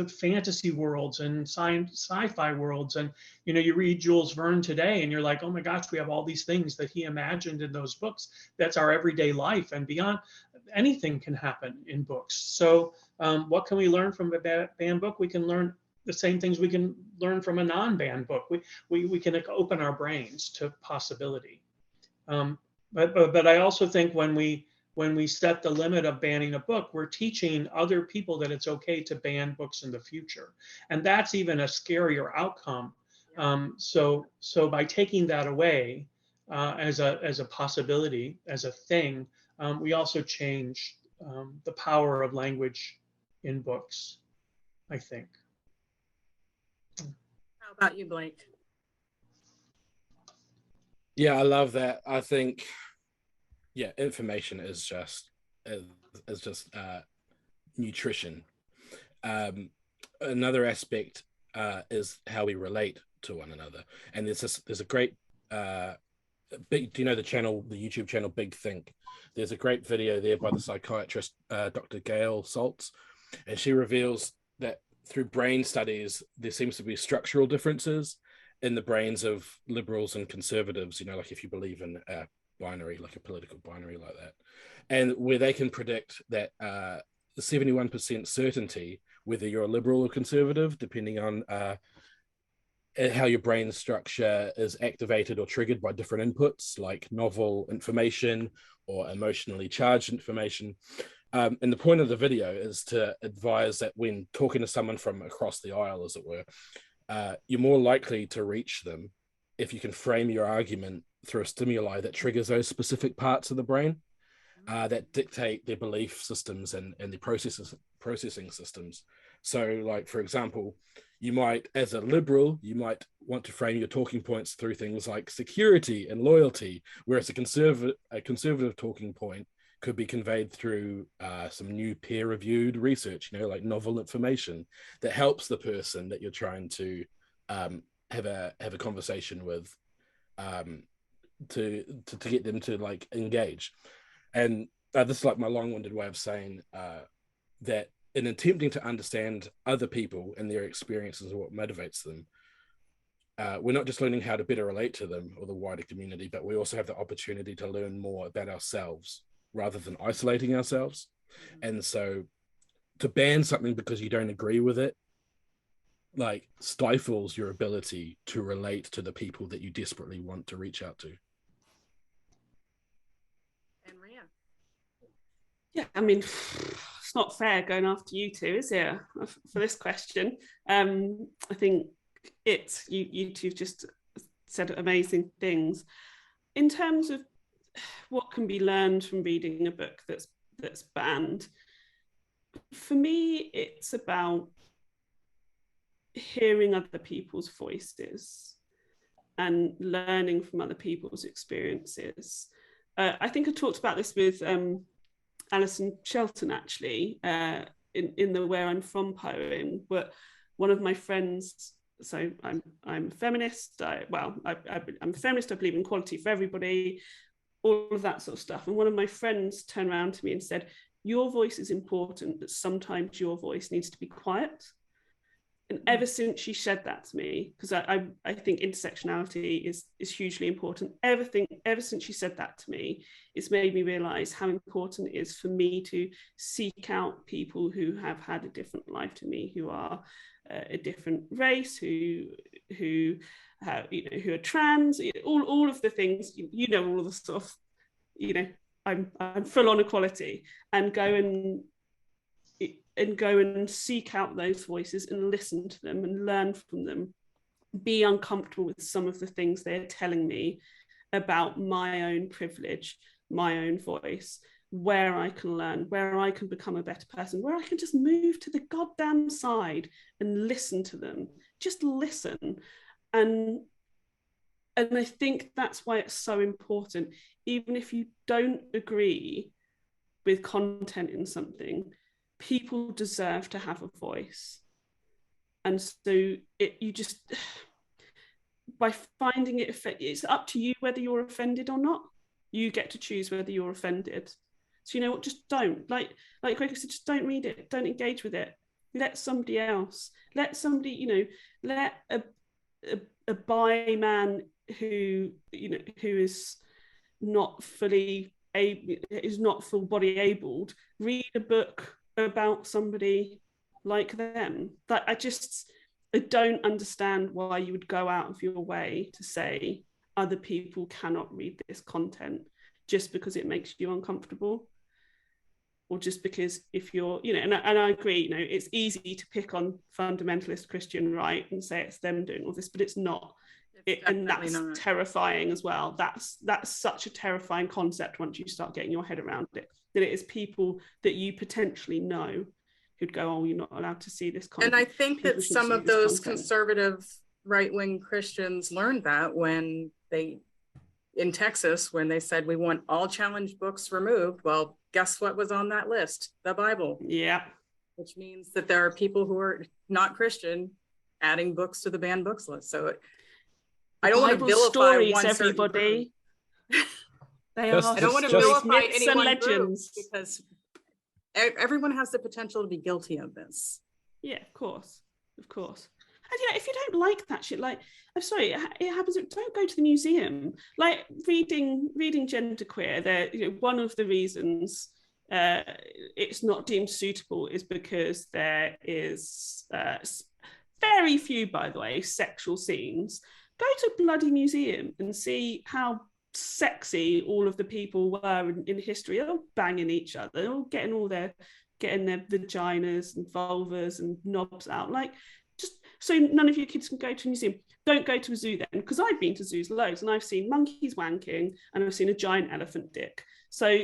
fantasy worlds and sci-fi worlds. And you read Jules Verne today, and you're like, oh my gosh, we have all these things that he imagined in those books. That's our everyday life, and beyond. Anything can happen in books. So what can we learn from a banned book? We can learn the same things we can learn from a non-banned book. We can open our brains to possibility. But I also think when we set the limit of banning a book, we're teaching other people that it's okay to ban books in the future, and that's even a scarier outcome. So by taking that away as a possibility, as a thing, we also change the power of language in books, I think. How about you, Blake? Yeah, I love that. I think, information is just nutrition. Another aspect is how we relate to one another. And there's a great big. Do you know the YouTube channel Big Think? There's a great video there by the psychiatrist Dr. Gail Saltz, and she reveals that through brain studies there seems to be structural differences, in the brains of liberals and conservatives, like if you believe in a binary, like a political binary like that, and where they can predict that 71% certainty whether you're a liberal or conservative, depending on how your brain structure is activated or triggered by different inputs, like novel information or emotionally charged information. And the point of the video is to advise that when talking to someone from across the aisle, as it were, you're more likely to reach them if you can frame your argument through a stimuli that triggers those specific parts of the brain that dictate their belief systems and their processing systems. So, like, for example, you might, as a liberal, you might want to frame your talking points through things like security and loyalty, whereas a conservative talking point could be conveyed through some new peer-reviewed research, like novel information that helps the person that you're trying to have a conversation with, to get them to like engage. And this is like my long-winded way of saying that in attempting to understand other people and their experiences and what motivates them, we're not just learning how to better relate to them or the wider community, but we also have the opportunity to learn more about ourselves rather than isolating ourselves. And so to ban something because you don't agree with it, like, stifles your ability to relate to the people that you desperately want to reach out to. And Ria? Yeah, I mean, it's not fair going after you two, is it, for this question? I think you two just said amazing things. In terms of what can be learned from reading a book that's banned, for me, it's about hearing other people's voices and learning from other people's experiences. I think I talked about this with Alison Shelton, actually, in the Where I'm From poem, but one of my friends, so I'm a feminist, I'm a feminist, I believe in equality for everybody, all of that sort of stuff. And one of my friends turned around to me and said, your voice is important, but sometimes your voice needs to be quiet. And ever since she said that to me, because I think intersectionality is hugely important, ever since she said that to me, it's made me realise how important it is for me to seek out people who have had a different life to me, who are a different race, who are trans, all of the things, all of the stuff, I'm full on equality, and go and seek out those voices and listen to them and learn from them, be uncomfortable with some of the things they're telling me about my own privilege, my own voice, where I can learn, where I can become a better person, where I can just move to the goddamn side and listen to them, just listen. And I think that's why it's so important. Even if you don't agree with content in something, people deserve to have a voice. And so by finding it, it's up to you whether you're offended or not. You get to choose whether you're offended. So you know what, just don't, like Gregory said, just don't read it, don't engage with it. Let somebody else, let a bi man who is not fully is not full body abled read a book about somebody like them. That I don't understand why you would go out of your way to say other people cannot read this content just because it makes you uncomfortable, or just because if you're, and I agree, it's easy to pick on fundamentalist Christian right and say it's them doing all this, but it's not. And that's not terrifying as well. That's such a terrifying concept once you start getting your head around it, that it is people that you potentially know who'd go, oh, you're not allowed to see this content. And I think that some of those conservative right-wing Christians learned that when in Texas, when they said we want all challenged books removed. Well, guess what was on that list? The Bible. Yeah. Which means that there are people who are not Christian adding books to the banned books list. So I don't want to vilify stories, one everybody. They are. I don't want to vilify any one legends group, because everyone has the potential to be guilty of this. Yeah, of course. And if you don't like that shit, like, I'm sorry, it happens. Don't go to the museum. Like reading genderqueer. One of the reasons it's not deemed suitable is because there is very few, by the way, sexual scenes. Go to a bloody museum and see how sexy all of the people were in history. They're all banging each other. They're all getting their vaginas and vulvas and knobs out. Like, just so none of your kids can go to a museum. Don't go to a zoo then, because I've been to zoos loads and I've seen monkeys wanking and I've seen a giant elephant dick. So,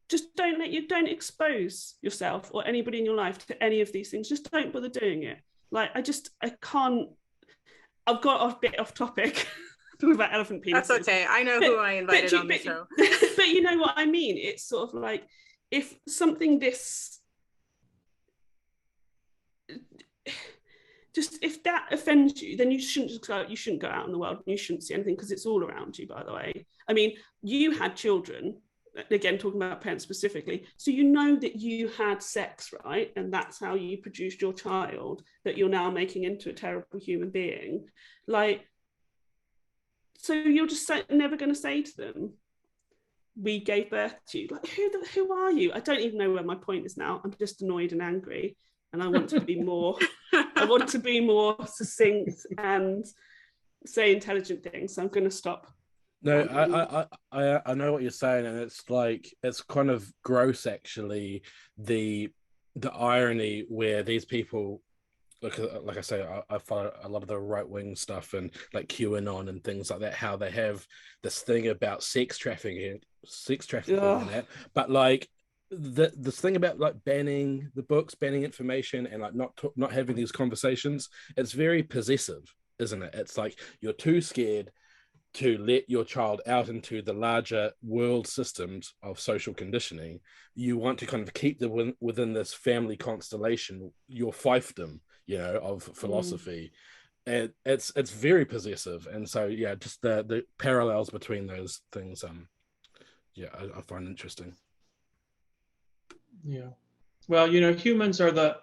just don't expose yourself or anybody in your life to any of these things. Just don't bother doing it. Like, I can't. I've got a bit off topic. Talking about elephant penises. That's okay. I know who I invited on the show. But you know what I mean? It's sort of like, if something if that offends you, then you shouldn't go out in the world and you shouldn't see anything, because it's all around you, by the way. I mean, you had children, again, talking about parents specifically, so you know that you had sex, right? And that's how you produced your child that you're now making into a terrible human being. Like, so you're just never going to say to them, we gave birth to you. Like, who are you? I don't even know where my point is now. I'm just annoyed and angry, and I want to be more. I want to be more succinct and say intelligent things. So I'm going to stop. No, I know what you're saying, and it's like, it's kind of gross, actually, the irony where these people, like I say, I follow a lot of the right-wing stuff and like QAnon and things like that, how they have this thing about sex trafficking and that, but like this thing about like banning the books, banning information, and like not having these conversations, it's very possessive, isn't it? It's like you're too scared to let your child out into the larger world systems of social conditioning. You want to kind of keep them within this family constellation, your fiefdom, of philosophy. And it's very possessive. And so, yeah, just the parallels between those things, I find interesting. Yeah. Well, humans are the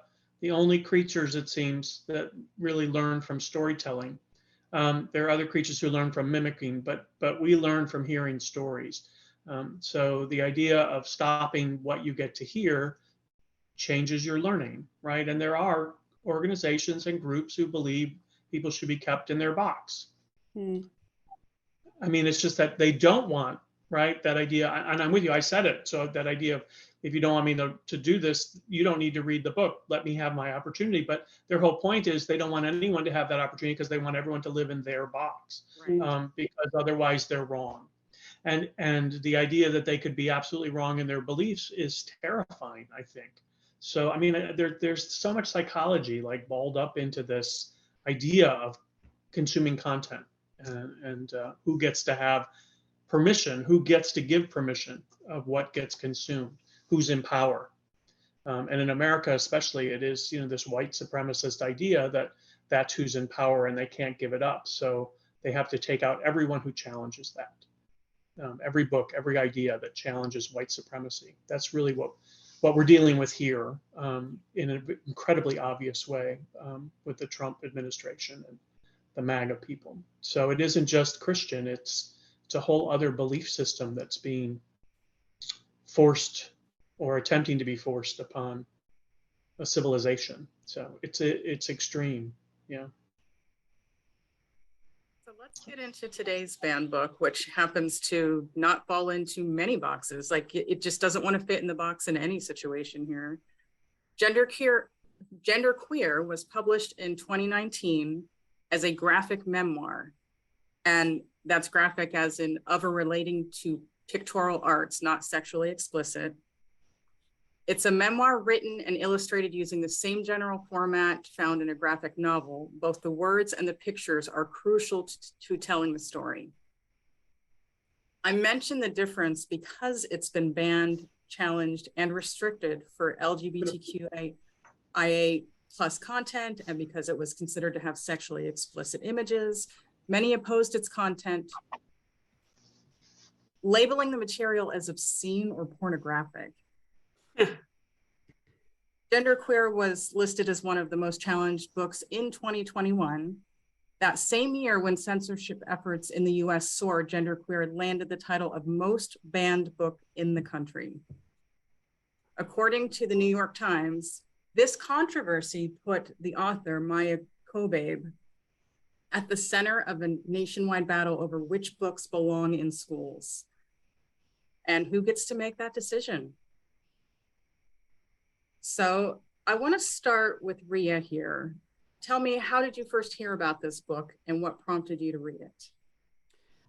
only creatures, it seems, that really learn from storytelling. There are other creatures who learn from mimicking, but we learn from hearing stories. So the idea of stopping what you get to hear changes your learning, right? And there are organizations and groups who believe people should be kept in their box. I mean, it's just that they don't want, right, that idea, and I'm with you, I said it, so that idea of, if you don't want me to do this, you don't need to read the book, let me have my opportunity. But their whole point is they don't want anyone to have that opportunity, because they want everyone to live in their box, right. Because otherwise they're wrong. And the idea that they could be absolutely wrong in their beliefs is terrifying, I think. So, I mean, there's so much psychology like balled up into this idea of consuming content, and who gets to have permission, who gets to give permission of what gets consumed, who's in power. And in America especially, it is, this white supremacist idea that that's who's in power and they can't give it up. So they have to take out everyone who challenges that. Every book, every idea that challenges white supremacy. That's really what we're dealing with here, in an incredibly obvious way, with the Trump administration and the MAGA people. So it isn't just Christian, it's a whole other belief system that's being forced or attempting to be forced upon a civilization. So it's extreme, yeah. So let's get into today's banned book, which happens to not fall into many boxes. Like it just doesn't want to fit in the box in any situation here. Genderqueer was published in 2019 as a graphic memoir. And that's graphic as in of or relating to pictorial arts, not sexually explicit. It's a memoir written and illustrated using the same general format found in a graphic novel. Both the words and the pictures are crucial to telling the story. I mention the difference because it's been banned, challenged, and restricted for LGBTQIA+ content, and because it was considered to have sexually explicit images. Many opposed its content, labeling the material as obscene or pornographic. Genderqueer was listed as one of the most challenged books in 2021. That same year, when censorship efforts in the US soared, Genderqueer landed the title of most banned book in the country. According to the New York Times, this controversy put the author, Maia Kobabe, at the center of a nationwide battle over which books belong in schools. And who gets to make that decision? So I want to start with Ria here. Tell me, how did you first hear about this book and what prompted you to read it?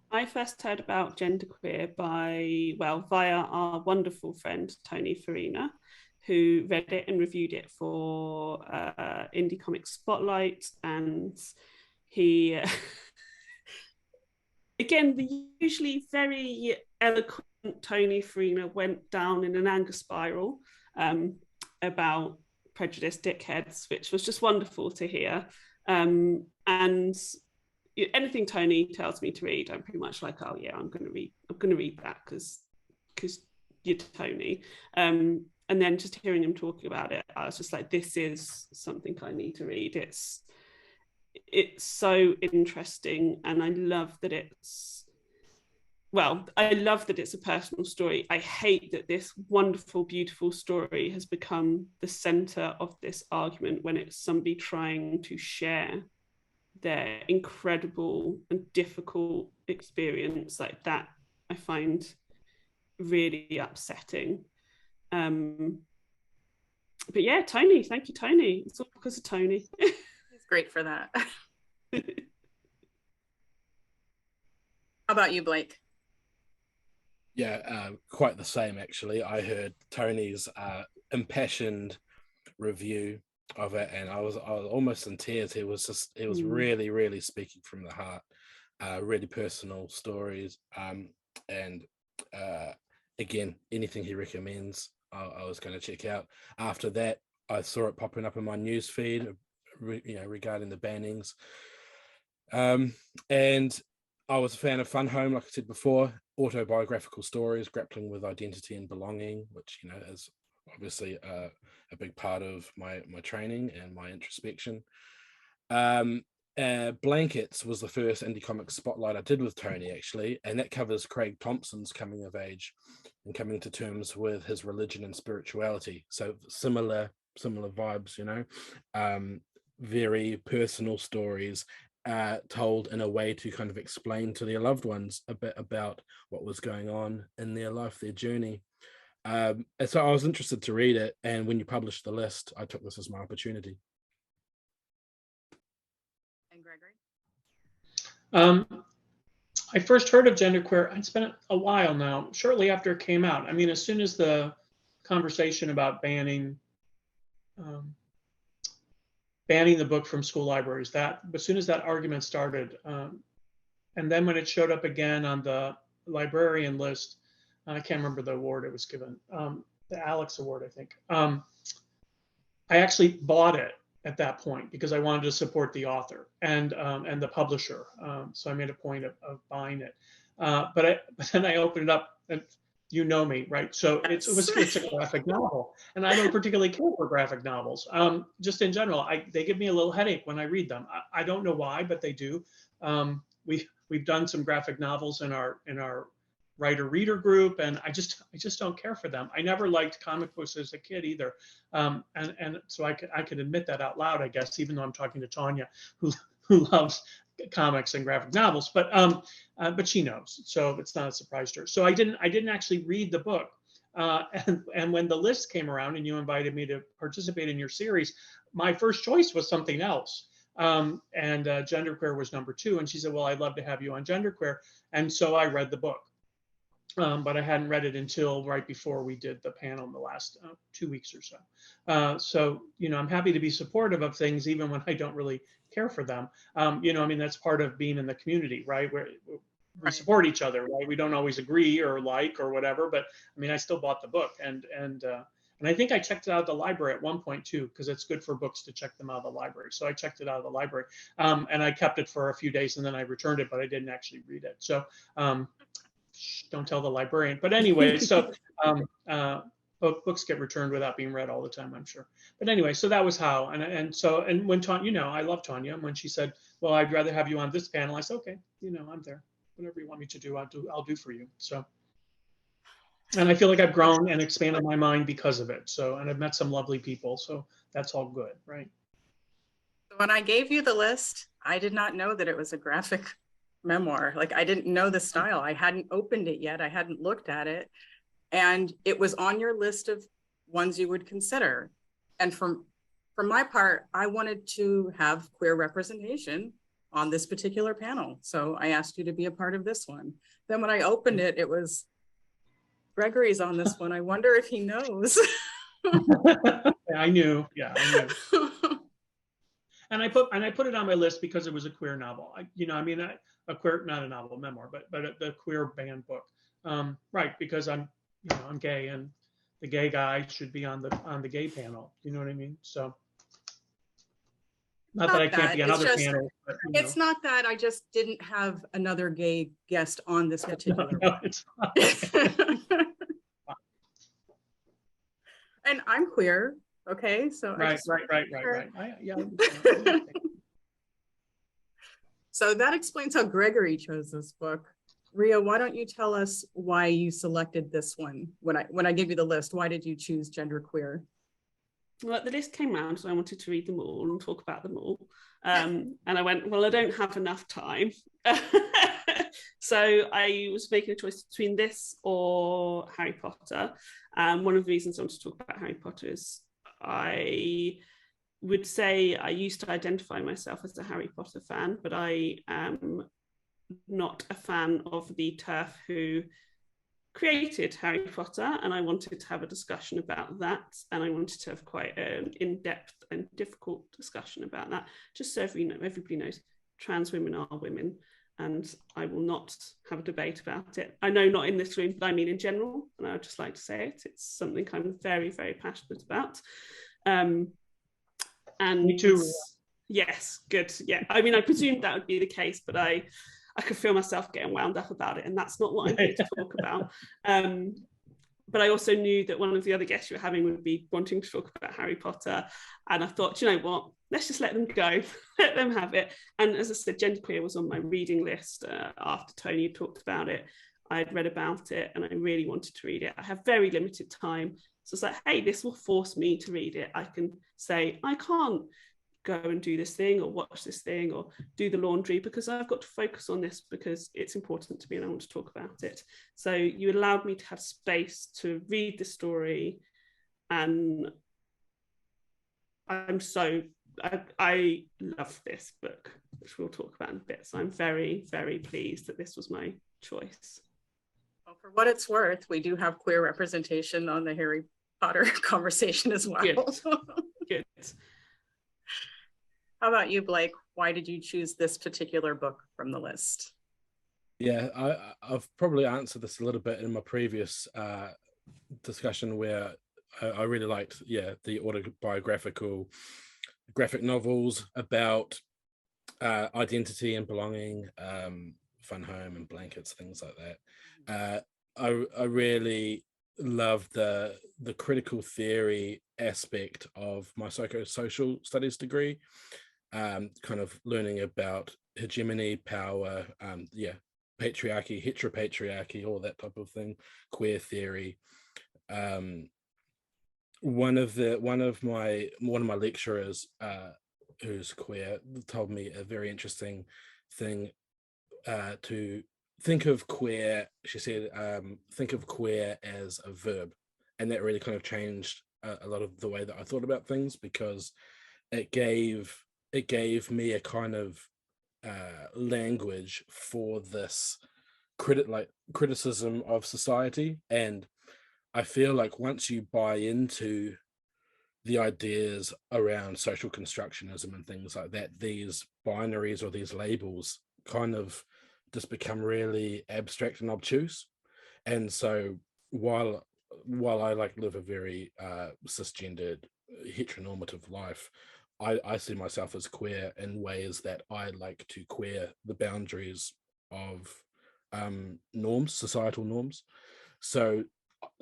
I first heard about Genderqueer via our wonderful friend, Tony Farina, who read it and reviewed it for Indie Comic Spotlight. And he, again, the usually very eloquent Tony Farina went down in an anger spiral about prejudiced dickheads, which was just wonderful to hear. And anything Tony tells me to read, I'm pretty much like, oh yeah, I'm going to read that because you're Tony. And then just hearing him talking about it, I was just like, this is something I need to read. It's so interesting, and I love that it's a personal story. I hate that this wonderful, beautiful story has become the center of this argument when it's somebody trying to share their incredible and difficult experience like that. I find really upsetting. But yeah, Tony, thank you, Tony. It's all because of Tony. He's great for that. How about you, Blake? Yeah, quite the same, actually. I heard Tony's impassioned review of it, and I was almost in tears. It was really, really speaking from the heart, really personal stories. And again, anything he recommends, I was going to check out. After that, I saw it popping up in my news feed, regarding the bannings. And I was a fan of Fun Home, like I said before, autobiographical stories grappling with identity and belonging, which is obviously a big part of my training and my introspection. Blankets was the first indie comic spotlight I did with Tony, actually, and that covers Craig Thompson's coming of age and coming to terms with his religion and spirituality. So similar vibes, very personal stories, told in a way to kind of explain to their loved ones a bit about what was going on in their life, their journey. And so I was interested to read it, and when you published the list, I took this as my opportunity. And Gregory? I first heard of Genderqueer, it's been a while now, shortly after it came out. I mean, as soon as the conversation about banning the book from school libraries, as soon as that argument started, and then when it showed up again on the librarian list, I can't remember the award it was given, the Alex Award, I think. I actually bought it at that point because I wanted to support the author and the publisher. So I made a point of buying it. But then I opened it up, and you know me, right? So it's a graphic novel, and I don't particularly care for graphic novels. Just in general, they give me a little headache when I read them. I don't know why, but they do. We've done some graphic novels in our writer-reader group, and I just don't care for them. I never liked comic books as a kid either, and so I could admit that out loud, I guess, even though I'm talking to Tonya, who loves comics and graphic novels, but she knows, so it's not a surprise to her. So I didn't actually read the book, and when the list came around and you invited me to participate in your series, my first choice was something else. And Genderqueer was number 2, and she said, well, I'd love to have you on Genderqueer, and so I read the book. But I hadn't read it until right before we did the panel in the last 2 weeks or so. So, I'm happy to be supportive of things even when I don't really care for them. That's part of being in the community, right? Where we support each other, right? We don't always agree or like or whatever, but I still bought the book, and I think I checked it out at the library at one point too, because it's good for books to check them out of the library. So I checked it out of the library, and I kept it for a few days, and then I returned it, but I didn't actually read it. So don't tell the librarian. But anyway, so books get returned without being read all the time, I'm sure. But anyway, so that was how. And when Tonya, you know, I love Tonya. And when she said, well, I'd rather have you on this panel, I said, okay, you know, I'm there. Whatever you want me to do, I'll do for you. So, and I feel like I've grown and expanded my mind because of it. So, and I've met some lovely people. So that's all good, right? When I gave you the list, I did not know that it was a graphic memoir. Like, I didn't know the style. I hadn't opened it yet. I hadn't looked at it. And it was on your list of ones you would consider. And from my part, I wanted to have queer representation on this particular panel. So I asked you to be a part of this one. Then when I opened it, it was Gregory's on this one. I wonder if he knows. I knew. Yeah, I knew. And I put it on my list because it was a queer novel. A queer, not a novel, memoir, but the queer banned book. Right, because I'm gay, and the gay guy should be on the gay panel. You know what I mean? So, not that I can't be on other panels. But, it's not that I just didn't have another gay guest on this particular no, one. it's And I'm queer. Okay, so right. Yeah. So that explains how Gregory chose this book. Ria, why don't you tell us why you selected this one? When I gave you the list, why did you choose genderqueer? Well, the list came round, so I wanted to read them all and talk about them all. And I went, well, I don't have enough time. So I was making a choice between this or Harry Potter. One of the reasons I want to talk about Harry Potter is I would say I used to identify myself as a Harry Potter fan, but I am not a fan of the turf who created Harry Potter, and I wanted to have a discussion about that, and I wanted to have quite an in-depth and difficult discussion about that, just so everybody knows trans women are women, and I will not have a debate about it. I know not in this room, but I mean in general, and I would just like to say it. It's something I'm very, very passionate about. And me too. Yes, good. Yeah, I mean, I presumed that would be the case, but I could feel myself getting wound up about it, and that's not what I'm here to talk about. But I also knew that one of the other guests you were having would be wanting to talk about Harry Potter, and I thought, you know what, let's just let them go, let them have it. And as I said, genderqueer was on my reading list after Tonya talked about it. I had read about it, and I really wanted to read it. I have very limited time, so it's like, hey, this will force me to read it. I can say I can't go and do this thing or watch this thing or do the laundry because I've got to focus on this because it's important to me and I want to talk about it. So you allowed me to have space to read the story, and I love this book, which we'll talk about in a bit. So I'm very, very pleased that this was my choice. Well, for what it's worth, we do have queer representation on the Harry Potter conversation as well. Good. How about you, Blake? Why did you choose this particular book from the list? Yeah, I've probably answered this a little bit in my previous discussion where I really liked, the autobiographical graphic novels about identity and belonging, Fun Home and Blankets, things like that. I really love the critical theory aspect of my psychosocial studies degree, kind of learning about hegemony, power, patriarchy, heteropatriarchy, all that type of thing, queer theory. One of my lecturers who's queer told me a very interesting thing, to think of queer. She said, think of queer as a verb, and that really kind of changed a lot of the way that I thought about things, because it gave me a kind of language for this criticism of society. And I feel like once you buy into the ideas around social constructionism and things like that, these binaries or these labels kind of just become really abstract and obtuse. And so while I live a very cisgendered heteronormative life, I see myself as queer in ways that I like to queer the boundaries of norms, societal norms. So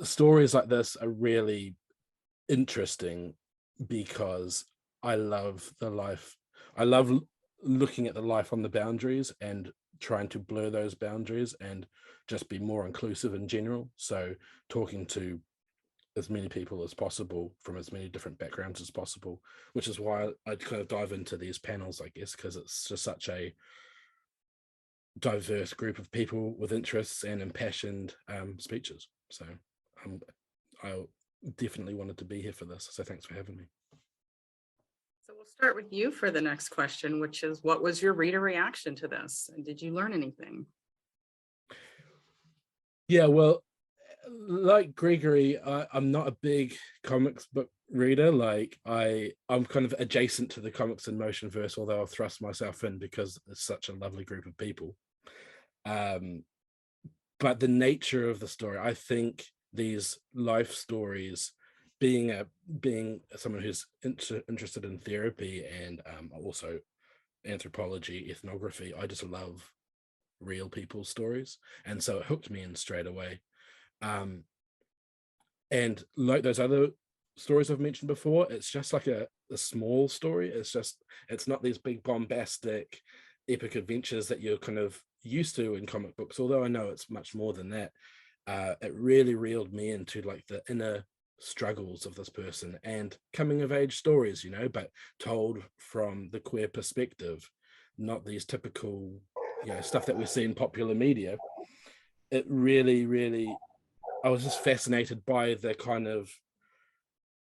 stories like this are really interesting because I love the life. I love looking at the life on the boundaries and trying to blur those boundaries and just be more inclusive in general. So talking to as many people as possible from as many different backgrounds as possible, which is why I kind of dive into these panels, I guess, because it's just such a diverse group of people with interests and impassioned speeches. So I definitely wanted to be here for this. So thanks for having me. So we'll start with you for the next question, which is, what was your reader reaction to this? And did you learn anything? Yeah, well, like Gregory, I'm not a big comics book reader. Like I'm kind of adjacent to the comics in motion verse, although I'll thrust myself in because it's such a lovely group of people. But the nature of the story, I think these life stories, being someone who's interested in therapy and also anthropology, ethnography, I just love real people's stories, and so it hooked me in straight away. And like those other stories I've mentioned before, it's just like a small story. It's not these big bombastic epic adventures that you're kind of used to in comic books, although I know it's much more than that. It really reeled me into like the inner struggles of this person and coming of age stories, but told from the queer perspective, not these typical stuff that we see in popular media. It really, I was just fascinated by the kind of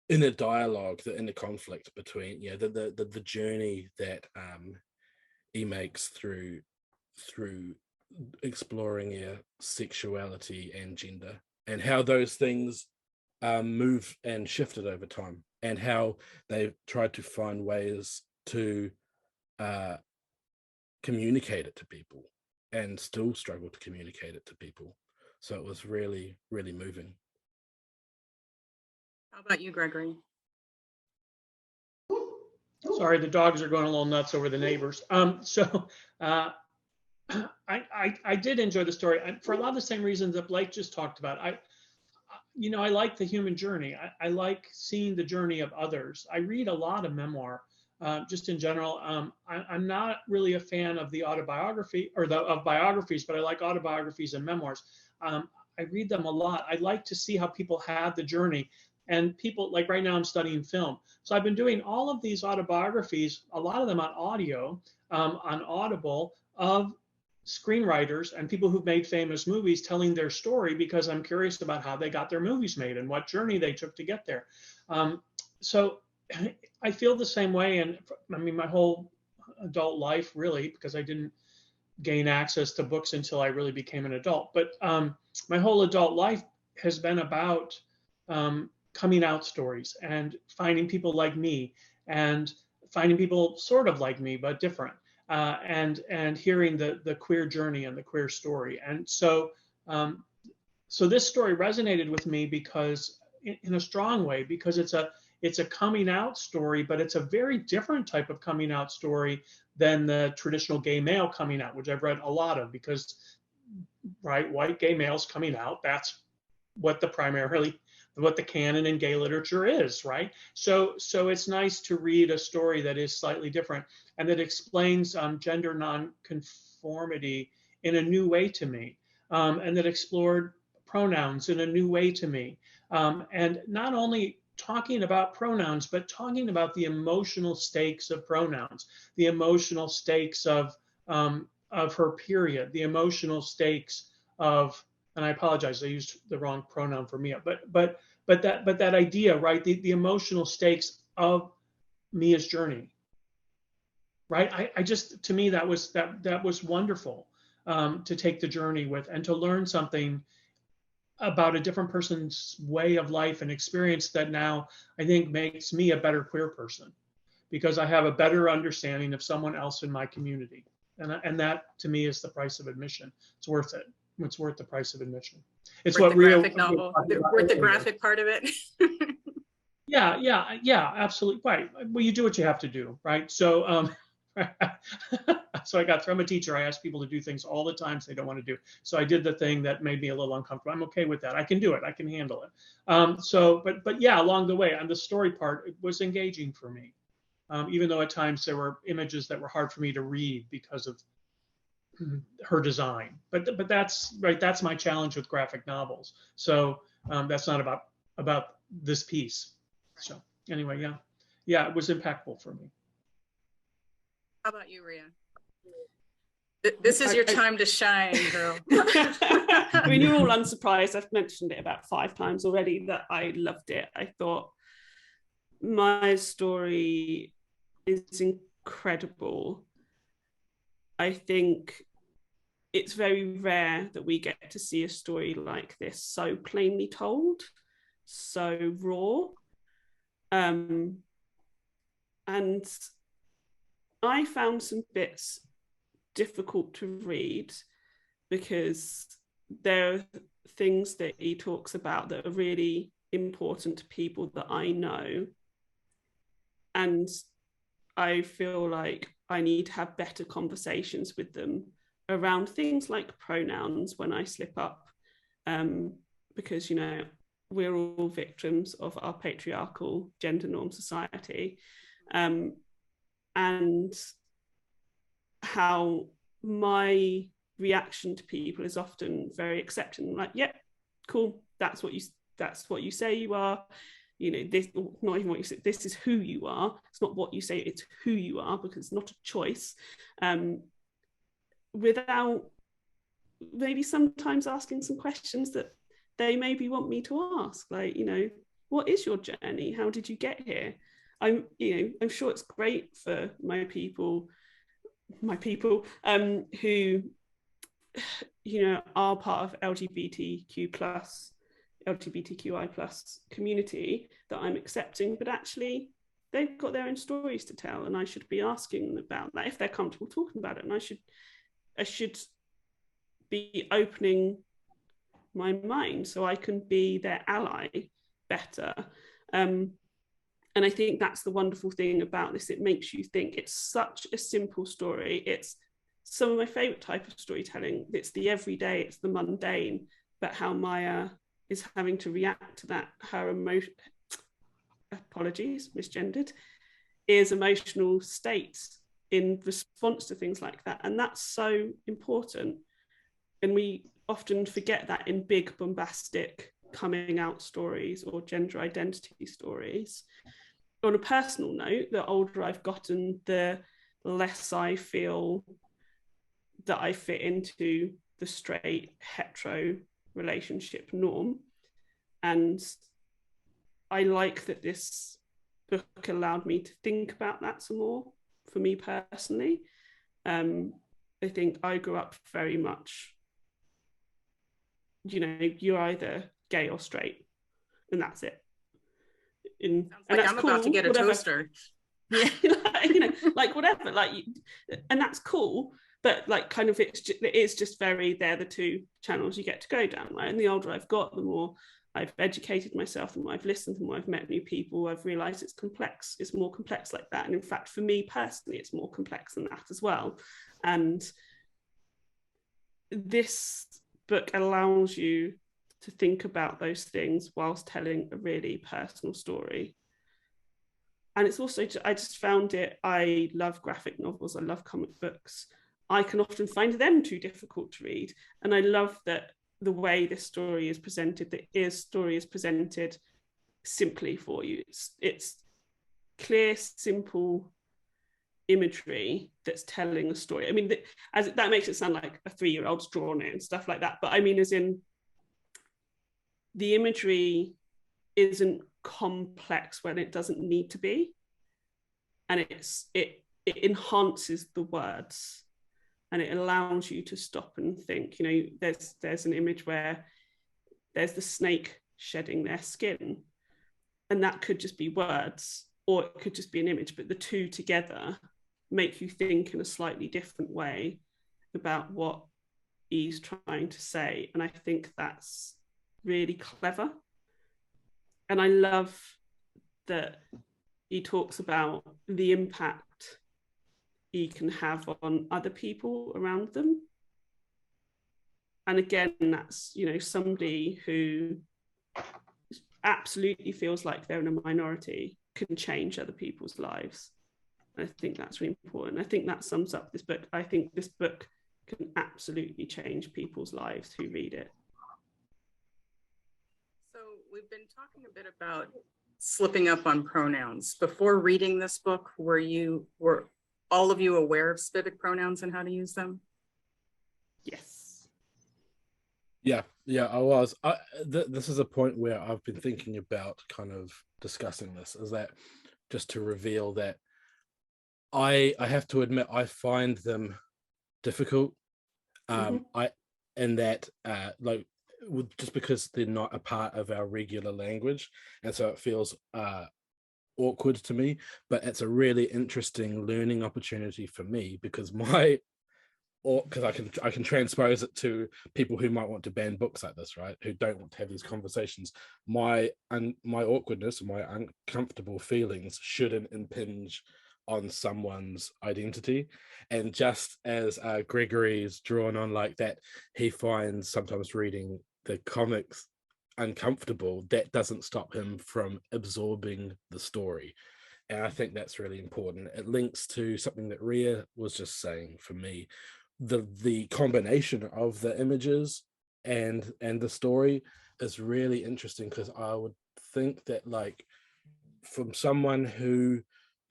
inner dialogue, the inner conflict between the journey that he makes through exploring sexuality and gender, and how those things move and shifted over time, and how they tried to find ways to communicate it to people and still struggle to communicate it to people. So it was really, really moving. How about you, Gregory? Sorry, the dogs are going a little nuts over the neighbors. I did enjoy the story for a lot of the same reasons that Blake just talked about. I like the human journey. I like seeing the journey of others. I read a lot of memoir, just in general. I'm not really a fan of the autobiography of biographies, but I like autobiographies and memoirs. I read them a lot. I like to see how people had the journey. And people, like right now I'm studying film. So I've been doing all of these autobiographies, a lot of them on audio, on Audible, of screenwriters and people who've made famous movies telling their story, because I'm curious about how they got their movies made and what journey they took to get there. So I feel the same way. And I mean, my whole adult life, really, because I didn't gain access to books until I really became an adult. But my whole adult life has been about coming out stories and finding people like me and finding people sort of like me, but different. And hearing the queer journey and the queer story. And so this story resonated with me because in a strong way, because it's a coming out story, but it's a very different type of coming out story than the traditional gay male coming out, which I've read a lot of, because white gay males coming out, that's what the canon in gay literature is, right? So it's nice to read a story that is slightly different and that explains gender nonconformity in a new way to me, and that explored pronouns in a new way to me, and not only talking about pronouns, but talking about the emotional stakes of pronouns, the emotional stakes of her period, the emotional stakes of, and I apologize, I used the wrong pronoun for Mia, but that idea, right? The emotional stakes of Mia's journey, right? I just, to me, that was wonderful, to take the journey with and to learn something about a different person's way of life and experience that now I think makes me a better queer person, because I have a better understanding of someone else in my community. And that to me is the price of admission. It's worth it. It's worth the price of admission. It's worth what the Ria, graphic novel, worth the graphic part of it. Yeah, absolutely. Right. Well, you do what you have to do, right? So, So I got from a teacher, I asked people to do things all the time they don't want to do. So I did the thing that made me a little uncomfortable. I'm okay with that. I can do it. I can handle it. But yeah, along the way, on the story part, it was engaging for me. Even though at times there were images that were hard for me to read because of her design. But that's right. That's my challenge with graphic novels. So that's not about this piece. So anyway, yeah, it was impactful for me. How about you, Ria? This is your time to shine, girl. I mean, you're all unsurprised. I've mentioned it about 5 times already that I loved it. I thought Maia's story is incredible. I think it's very rare that we get to see a story like this so plainly told, so raw. And I found some bits difficult to read because there are things that he talks about that are really important to people that I know. And I feel like I need to have better conversations with them around things like pronouns when I slip up, because, you know, we're all victims of our patriarchal gender norm society, and how my reaction to people is often very accepting, like, yeah, cool, that's what you say you are. You know, this, not even what you say, this is who you are. It's not what you say, it's who you are, because it's not a choice. Without maybe sometimes asking some questions that they maybe want me to ask, like, you know, what is your journey? How did you get here? I'm sure it's great for my people who, you know, are part of LGBTQI plus community that I'm accepting, but actually they've got their own stories to tell, and I should be asking them about that if they're comfortable talking about it. And I should be opening my mind so I can be their ally better. And I think that's the wonderful thing about this. It makes you think. It's such a simple story. It's some of my favorite type of storytelling. It's the everyday, it's the mundane, but how Maia is having to react to that, her emotion, apologies, misgendered, is emotional states in response to things like that. And that's so important. And we often forget that in big, bombastic coming out stories or gender identity stories. On a personal note, the older I've gotten, the less I feel that I fit into the straight hetero relationship norm. And I like that this book allowed me to think about that some more for me personally. I think I grew up very much, you know, you're either gay or straight, and that's it. And that's I'm cool, about to get a whatever. toaster. Yeah, you know, like whatever, like, and that's cool. But like, kind of, it is just very, they're the two channels you get to go down, right? And the older I've got, the more I've educated myself, the more I've listened, the more I've met new people, I've realized it's complex. It's more complex like that. And in fact, for me personally, it's more complex than that as well. And this book allows you to think about those things whilst telling a really personal story. And it's also, I just found it, I love graphic novels, I love comic books. I can often find them too difficult to read. And I love that the way this story is presented, the story is presented simply for you. It's clear, simple imagery that's telling a story. I mean, that makes it sound like a 3-year-old's drawn it and stuff like that. But I mean, as in, the imagery isn't complex when it doesn't need to be. And it enhances the words. And it allows you to stop and think. You know, there's an image where there's the snake shedding their skin, and that could just be words, or it could just be an image, but the two together make you think in a slightly different way about what he's trying to say. And I think that's really clever. And I love that he talks about the impact you can have on other people around them. And again, that's, you know, somebody who absolutely feels like they're in a minority can change other people's lives. I think that's really important. I think that sums up this book. I think this book can absolutely change people's lives who read it. So we've been talking a bit about slipping up on pronouns. Before reading this book, were all of you aware of specific pronouns and how to use them? Yes. Yeah, I was. This is a point where I've been thinking about kind of discussing this, is that just to reveal that I have to admit I find them difficult. Just because they're not a part of our regular language, and so it feels awkward to me, but it's a really interesting learning opportunity for me because I can transpose it to people who might want to ban books like this, right? Who don't want to have these conversations. My awkwardness and my uncomfortable feelings shouldn't impinge on someone's identity. And just as Gregory's drawn on like that, he finds sometimes reading the comics uncomfortable. That doesn't stop him from absorbing the story. And I think that's really important. It links to something that Ria was just saying for me. The combination of the images and the story is really interesting, because I would think that, like, from someone who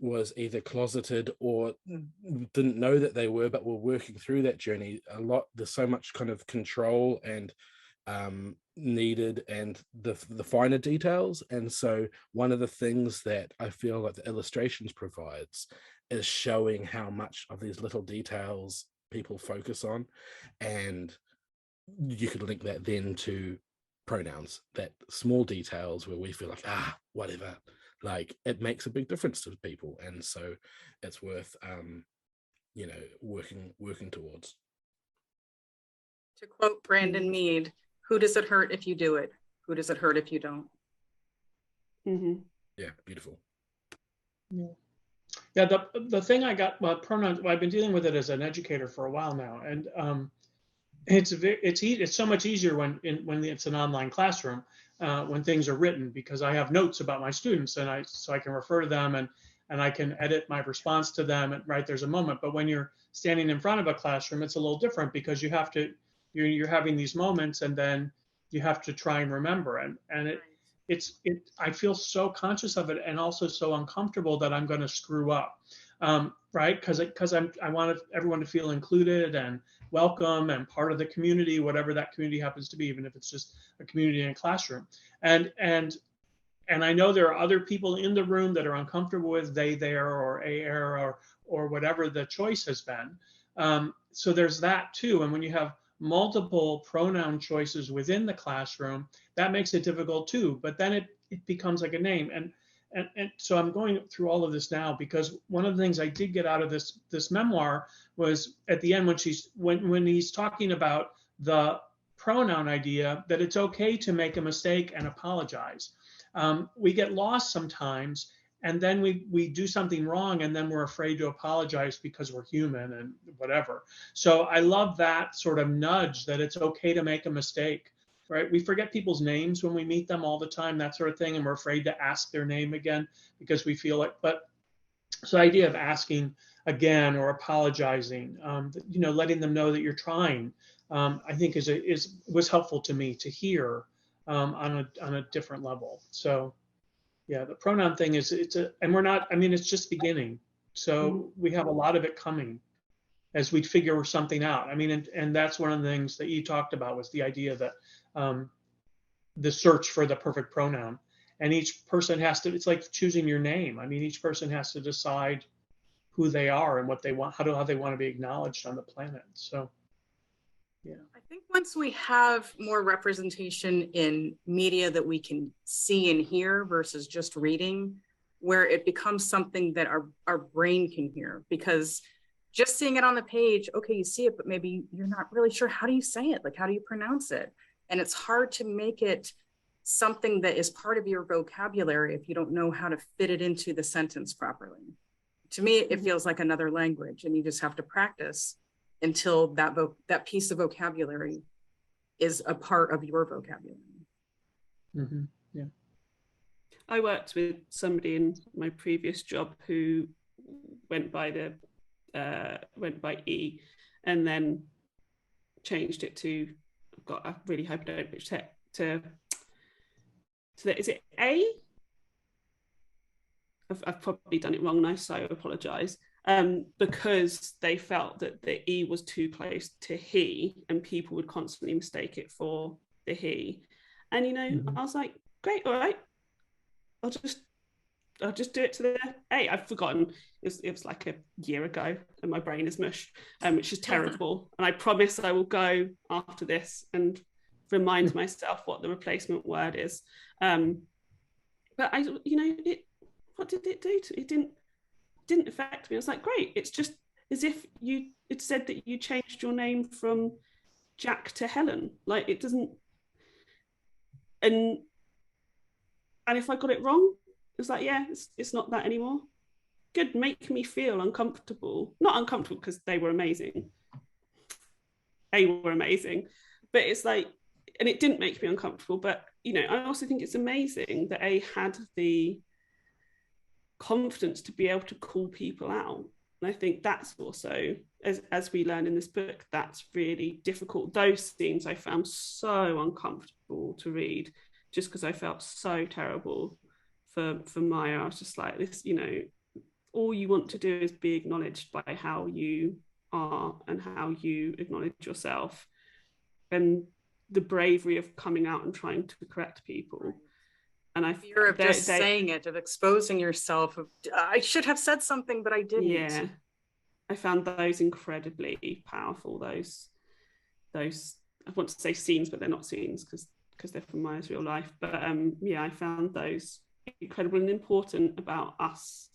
was either closeted or didn't know that they were, but were working through that journey, there's so much kind of control and needed, and the finer details. And so one of the things that I feel like the illustrations provides is showing how much of these little details people focus on. And you could link that then to pronouns, that small details where we feel like, whatever, like it makes a big difference to people. And so it's worth working towards. To quote Brandon Mead, who does it hurt if you do it? Who does it hurt if you don't? Yeah, beautiful. Yeah, the thing I got about pronouns, I've been dealing with it as an educator for a while now, and it's so much easier when it's an online classroom, when things are written, because I have notes about my students, and so I can refer to them, and I can edit my response to them, and right there's a moment. But when you're standing in front of a classroom, it's a little different, because you're having these moments, and then you have to try and remember, and I feel so conscious of it, and also so uncomfortable that I'm going to screw up, right? Because I want everyone to feel included and welcome and part of the community, whatever that community happens to be, even if it's just a community in a classroom. And I know there are other people in the room that are uncomfortable with they, there, or a, er, or whatever the choice has been. So there's that too. And when you have multiple pronoun choices within the classroom, that makes it difficult too. But then it becomes like a name. And so I'm going through all of this now, because one of the things I did get out of this memoir was at the end, when he's talking about the pronoun idea, that it's okay to make a mistake and apologize. We get lost sometimes, and then we do something wrong, and then we're afraid to apologize because we're human and whatever. So I love that sort of nudge, that it's okay to make a mistake, right? We forget people's names when we meet them all the time, that sort of thing, and we're afraid to ask their name again because we feel like, so the idea of asking again or apologizing, letting them know that you're trying, I think was helpful to me to hear on a different level. So yeah, the pronoun thing it's just beginning. So we have a lot of it coming as we figure something out. I mean, and that's one of the things that you talked about, was the idea that the search for the perfect pronoun, and each person it's like choosing your name. I mean, each person has to decide who they are and what they want, how they want to be acknowledged on the planet. So yeah. I think once we have more representation in media that we can see and hear versus just reading, where it becomes something that our brain can hear, because just seeing it on the page, okay, you see it, but maybe you're not really sure, how do you say it? Like, how do you pronounce it? And it's hard to make it something that is part of your vocabulary if you don't know how to fit it into the sentence properly. To me, it feels like another language, and you just have to practice until that piece of vocabulary is a part of your vocabulary. Mm-hmm. Yeah. I worked with somebody in my previous job who went by E, and then changed it to. God, I really hope I don't pitch to is it A? I've probably done it wrong now, so I apologise. Because they felt that the E was too close to he, and people would constantly mistake it for the he. And I was like, great, all right, I'll just do it to the A. I've forgotten. It was like a year ago, and my brain is mush, which is terrible. And I promise I will go after this and remind myself what the replacement word is. But what did it do? It didn't affect me. I was like, great. It's just as if it said that you changed your name from Jack to Helen. Like, it doesn't. And if I got it wrong, it was like, yeah, it's not that anymore. Good, make me feel uncomfortable. Not uncomfortable because they were amazing. They were amazing. But it's like, and it didn't make me uncomfortable. But, I also think it's amazing that A had the confidence to be able to call people out. And I think that's also, as we learn in this book, that's really difficult. Those scenes I found so uncomfortable to read, just because I felt so terrible for Maia. I was just like, this, all you want to do is be acknowledged by how you are and how you acknowledge yourself, and the bravery of coming out and trying to correct people. And I fear of just saying it, of exposing yourself, I should have said something, but I didn't. Yeah, I found those incredibly powerful. Those I want to say scenes, but they're not scenes because they're from Maia's real life. But I found those incredible and important about us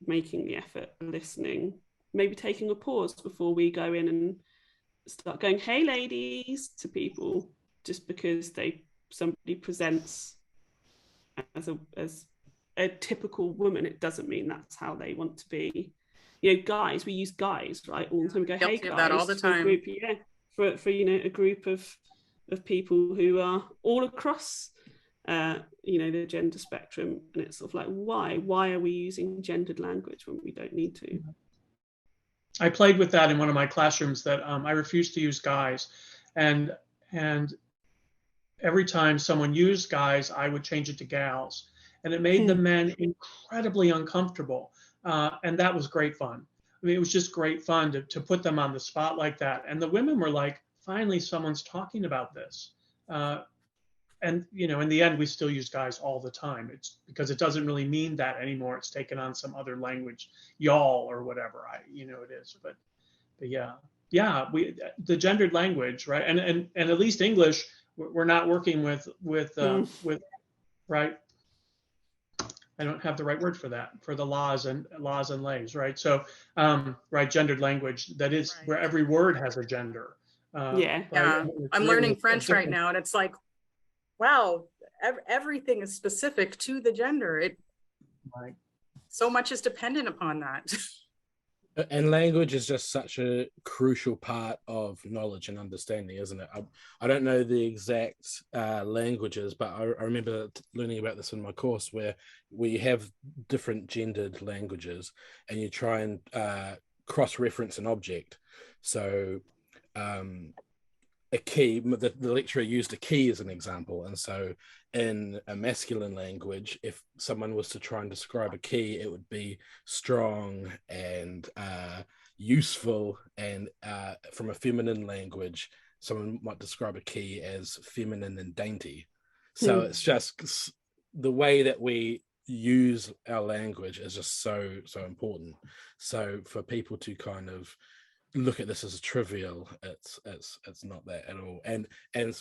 making the effort, listening, maybe taking a pause before we go in and start going, "Hey, ladies," to people, just because somebody presents as a typical woman. It doesn't mean that's how they want to be. Guys, we use guys, right, all the time. We go, "Hey, guys," that all the time. For a group of people who are all across the gender spectrum. And it's sort of like, why are we using gendered language when we don't need to? I played with that in one of my classrooms, that I refused to use guys, and every time someone used guys, I would change it to gals, and it made the men incredibly uncomfortable, and that was great fun. I mean, it was just great fun to put them on the spot like that, and the women were like, finally someone's talking about this. And in the end, we still use guys all the time. It's because it doesn't really mean that anymore. It's taken on some other language, y'all or whatever. It is. But yeah, the gendered language, right? And at least English, we're not working with right. I don't have the right word for that, for the laws and lays, right? So right, gendered language, that is right, where every word has a gender. Right? I'm learning French right now, and it's like, wow, everything is specific to the gender. Right. So much is dependent upon that. And language is just such a crucial part of knowledge and understanding, isn't it? I don't know the exact languages, but I remember learning about this in my course, where we have different gendered languages and you try and cross-reference an object. So a key, the lecturer used a key as an example. And so in a masculine language, if someone was to try and describe a key, it would be strong and useful. And from a feminine language, someone might describe a key as feminine and dainty. So it's just the way that we use our language is just so important. So for people to kind of look at this as trivial, it's not that at all. And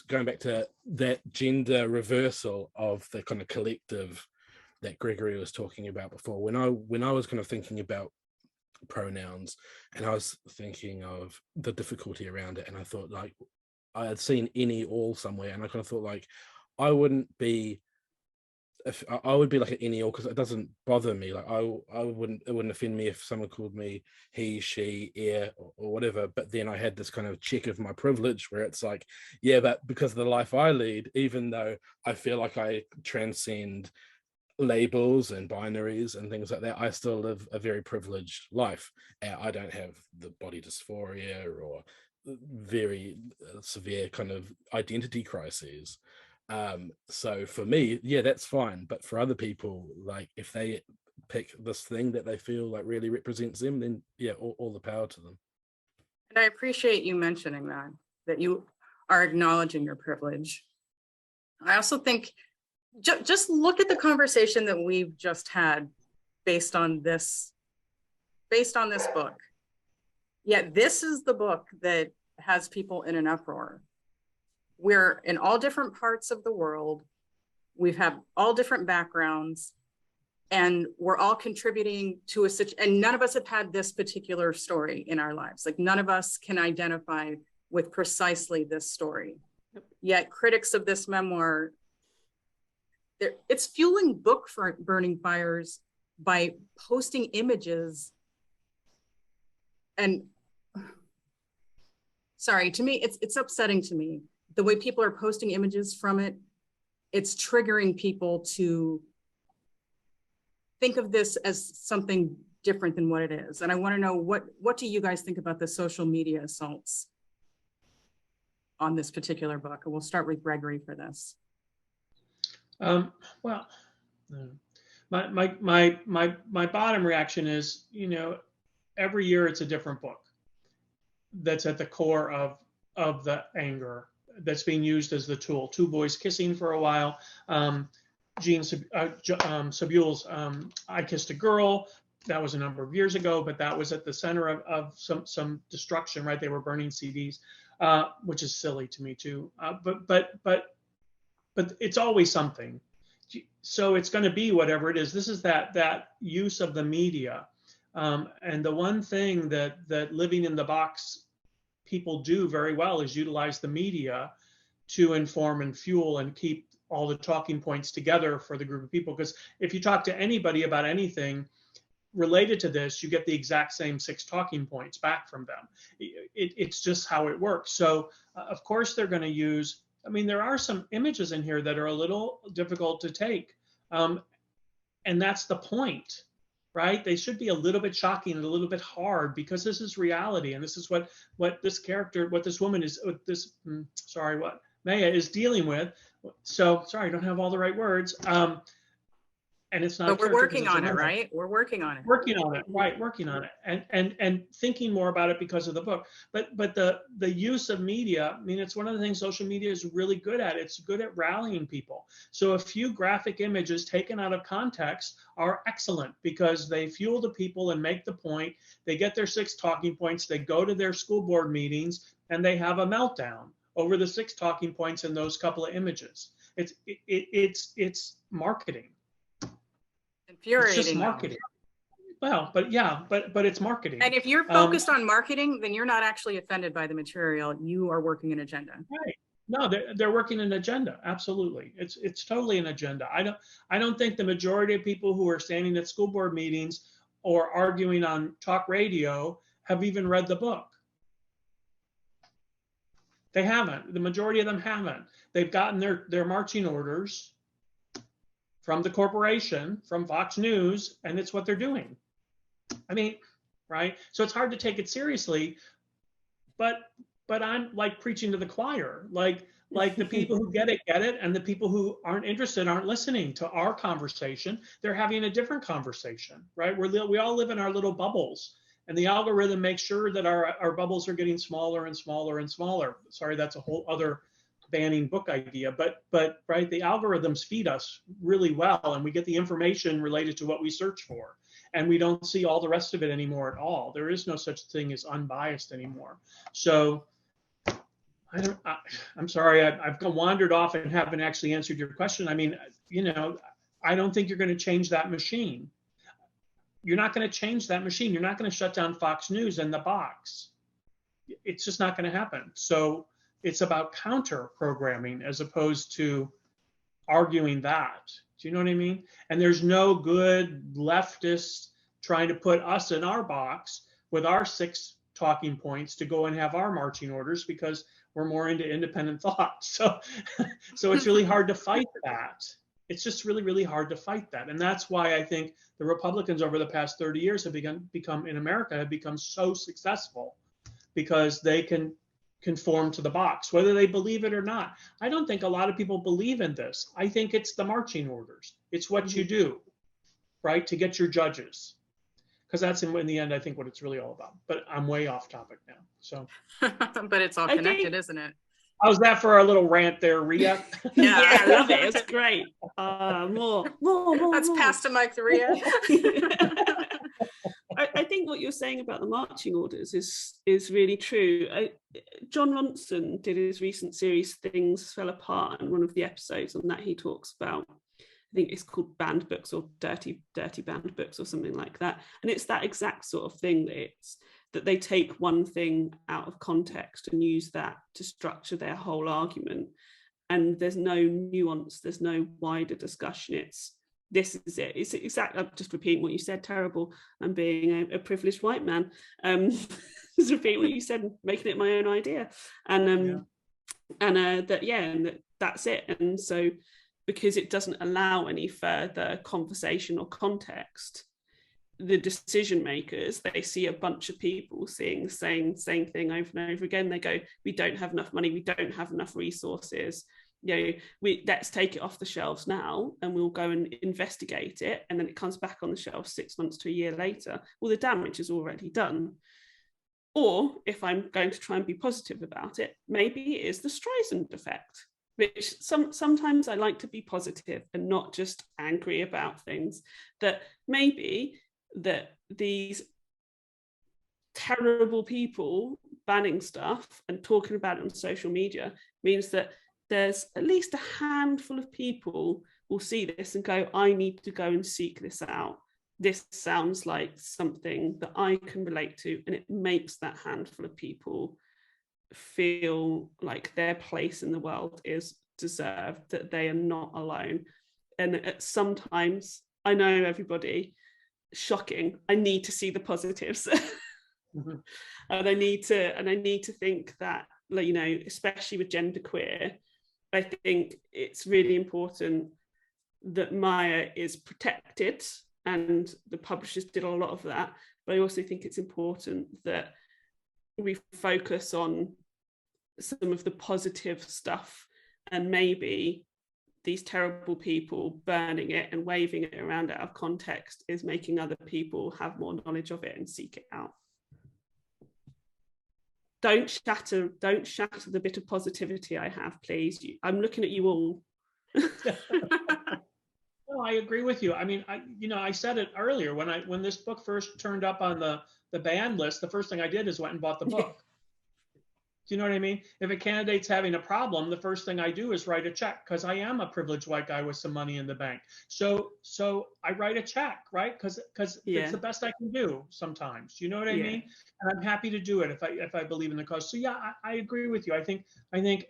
going back to that gender reversal of the kind of collective that Gregory was talking about before, when I was kind of thinking about pronouns, and I was thinking of the difficulty around it, and I thought, like, I had seen any, all somewhere, and I kind of thought, like, I wouldn't be if I would be like an any or, because it doesn't bother me. Like it wouldn't offend me if someone called me he, she, or whatever. But then I had this kind of check of my privilege where it's like, yeah, but because of the life I lead, even though I feel like I transcend labels and binaries and things like that, I still live a very privileged life. I don't have the body dysphoria or very severe kind of identity crises. So for me, yeah, that's fine. But for other people, like if they pick this thing that they feel like really represents them, then yeah, all the power to them. And I appreciate you mentioning that you are acknowledging your privilege. I also think just look at the conversation that we've just had based on this book. Yet this is the book that has people in an uproar. We're in all different parts of the world. We've had all different backgrounds, and we're all contributing to and none of us have had this particular story in our lives. Like none of us can identify with precisely this story. Yet critics of this memoir, it's fueling book burning fires by posting images. And sorry, to me, it's upsetting to me. The way people are posting images from it, it's triggering people to think of this as something different than what it is. And I want to know, what do you guys think about the social media assaults on this particular book? And we'll start with Gregory for this. Well, my bottom reaction is, every year it's a different book that's at the core of the anger that's being used as the tool. Two boys kissing for a while. Jean Sabule's I Kissed a Girl. That was a number of years ago, but that was at the center of some destruction, right? They were burning CDs, which is silly to me too. But it's always something. So it's going to be whatever it is. This is that use of the media. And the one thing that living in the box people do very well is utilize the media to inform and fuel and keep all the talking points together for the group of people. Because if you talk to anybody about anything related to this, you get the exact same 6 talking points back from them. It's just how it works. So of course they're going to use, there are some images in here that are a little difficult to take. And that's the point, right? They should be a little bit shocking and a little bit hard, because this is reality. And this is what this character, what this woman is, what Maia is dealing with. So sorry, I don't have all the right words. And it's not. But we're working on it, right? We're working on it. Working on it, right? Working on it, and thinking more about it because of the book. But the use of media, it's one of the things social media is really good at. It's good at rallying people. So a few graphic images taken out of context are excellent because they fuel the people and make the point. They get their 6 talking points. They go to their school board meetings and they have a meltdown over the 6 talking points in those couple of images. It's marketing. Infuriating. It's just marketing. Well, but it's marketing. And if you're focused on marketing, then you're not actually offended by the material. You are working an agenda. Right. No, they're working an agenda. Absolutely. It's totally an agenda. I don't think the majority of people who are standing at school board meetings or arguing on talk radio have even read the book. They haven't. The majority of them haven't. They've gotten their marching orders from the corporation, from Fox News, and it's what they're doing. Right? So it's hard to take it seriously, but I'm like preaching to the choir. Like the people who get it, and the people who aren't interested aren't listening to our conversation. They're having a different conversation, right? We all live in our little bubbles, and the algorithm makes sure that our bubbles are getting smaller and smaller and smaller. Sorry, that's a whole other banning book idea, but right, the algorithms feed us really well, and we get the information related to what we search for, and we don't see all the rest of it anymore at all. There is no such thing as unbiased anymore. So I'm sorry, I've wandered off and haven't actually answered your question. I don't think you're going to change that machine. You're not going to change that machine. You're not going to shut down Fox News and the box. It's just not going to happen. So it's about counter programming as opposed to arguing that. Do you know what I mean? And there's no good leftist trying to put us in our box with our 6 talking points to go and have our marching orders because we're more into independent thought. So, so it's really hard to fight that. It's just really, really hard to fight that. And that's why I think the Republicans over the past 30 years have become in America have become so successful, because they can conform to the box, whether they believe it or not. I don't think a lot of people believe in this. I think it's the marching orders. It's what you do, right, to get your judges. Because that's in the end, I think, what it's really all about. But I'm way off topic now. So, but it's all connected, isn't it? how's that for our little rant there, Ria? Yeah, I love it. It's great. More. Let's pass to Mike, Ria. I think what you're saying about the marching orders is really true. John Ronson did his recent series Things Fell Apart, and one of the episodes on that he talks about, I think it's called Banned Books or Dirty Banned Books or something like that. And it's that exact sort of thing, that they take one thing out of context and use that to structure their whole argument. And there's no nuance, there's no wider discussion. This is it. It's exactly, I'm just repeating what you said, terrible. I'm being a privileged white man. Just repeating what you said and making it my own idea. And that's it. And so, because it doesn't allow any further conversation or context, the decision makers, they see a bunch of people saying the same thing over and over again. They go, we don't have enough money, we don't have enough resources. Let's take it off the shelves now and we'll go and investigate it. And then it comes back on the shelf 6 months to a year later. Well, the damage is already done. Or if I'm going to try and be positive about it, maybe it is the Streisand effect, which sometimes I like to be positive and not just angry about things, that maybe that these terrible people banning stuff and talking about it on social media means that there's at least a handful of people will see this and go, I need to go and seek this out. This sounds like something that I can relate to, and it makes that handful of people feel like their place in the world is deserved, that they are not alone. And sometimes, I know everybody, shocking, I need to see the positives. Mm-hmm. and I need to think that, especially with genderqueer, I think it's really important that Maia is protected, and the publishers did a lot of that. But I also think it's important that we focus on some of the positive stuff, and maybe these terrible people burning it and waving it around out of context is making other people have more knowledge of it and seek it out. Don't shatter the bit of positivity I have, please. I'm looking at you all. No, I agree with you. I mean, I said it earlier when this book first turned up on the banned list. The first thing I did is went and bought the book. Do you know what I mean? If a candidate's having a problem, the first thing I do is write a check, because I am a privileged white guy with some money in the bank. So I write a check, right? Because it's the best I can do sometimes. You know what I mean? And I'm happy to do it if I believe in the cause. So yeah, I agree with you. I think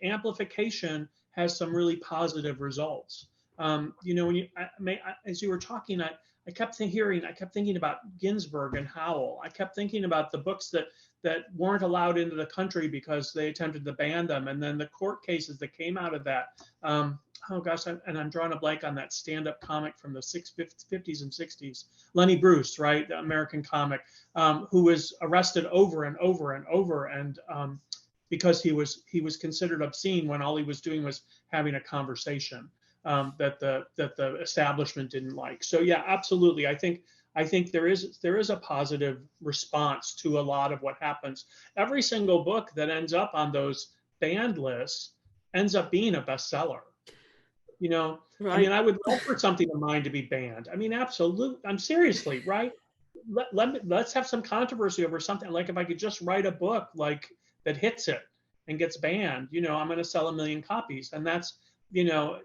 amplification has some really positive results. When as you were talking, I kept thinking about Ginsburg and Howell. I kept thinking about the books that weren't allowed into the country because they attempted to ban them, and then the court cases that came out of that. I'm drawing a blank on that stand-up comic from the 50s and 60s, Lenny Bruce, right, the American comic, who was arrested over and over and over, and because he was considered obscene when all he was doing was having a conversation that the establishment didn't like. So yeah, absolutely. I think there is a positive response to a lot of what happens. Every single book that ends up on those banned lists ends up being a bestseller. Right. I mean, I would love for something of mine to be banned. I mean, absolutely. I'm seriously, right? Let's have some controversy over something. Like if I could just write a book like that hits it and gets banned, I'm going to sell 1 million copies. And that's,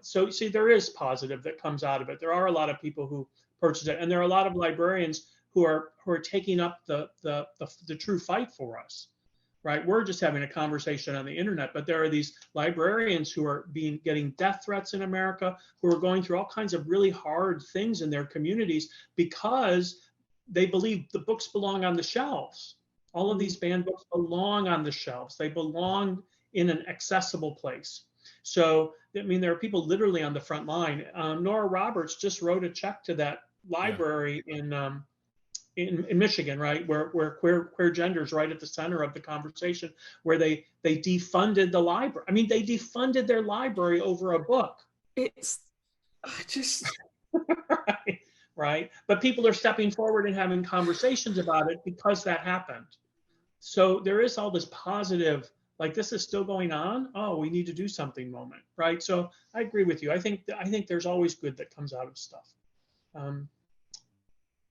so see, there is positive that comes out of it. There are a lot of people who purchase it, and there are a lot of librarians who are taking up the true fight for us. right? We're just having a conversation on the internet, but there are these librarians who are getting death threats in America, who are going through all kinds of really hard things in their communities because they believe the books belong on the shelves. All of these banned books belong on the shelves. They belong in an accessible place. So, I mean, there are people literally on the front line. Nora Roberts just wrote a check to that library in Michigan, right, where queer gender is right at the center of the conversation, where they defunded the library. I mean, they defunded their library over a book. It's just right. But people are stepping forward and having conversations about it because that happened. So there is all this positive, like, this is still going on. Oh, we need to do something moment, right? So I agree with you. I think there's always good that comes out of stuff,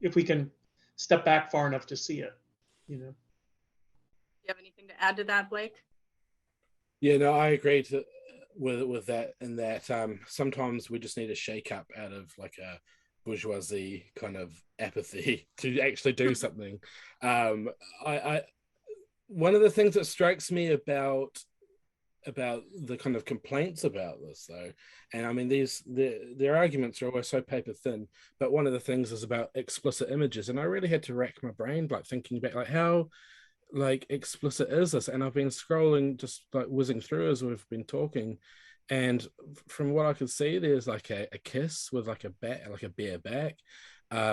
if we can step back far enough to see it, you know. You have anything to add to that, Blake? Yeah, no, I agree with that. In that sometimes we just need a shake up out of like a bourgeoisie kind of apathy to actually do something. I one of the things that strikes me about the kind of complaints about this, though, and I mean, their arguments are always so paper thin, but one of the things is about explicit images, and I really had to rack my brain, like, thinking back, like, how like explicit is this? And I've been scrolling, just like whizzing through as we've been talking, and from what I could see, there's like a kiss with like a bare back.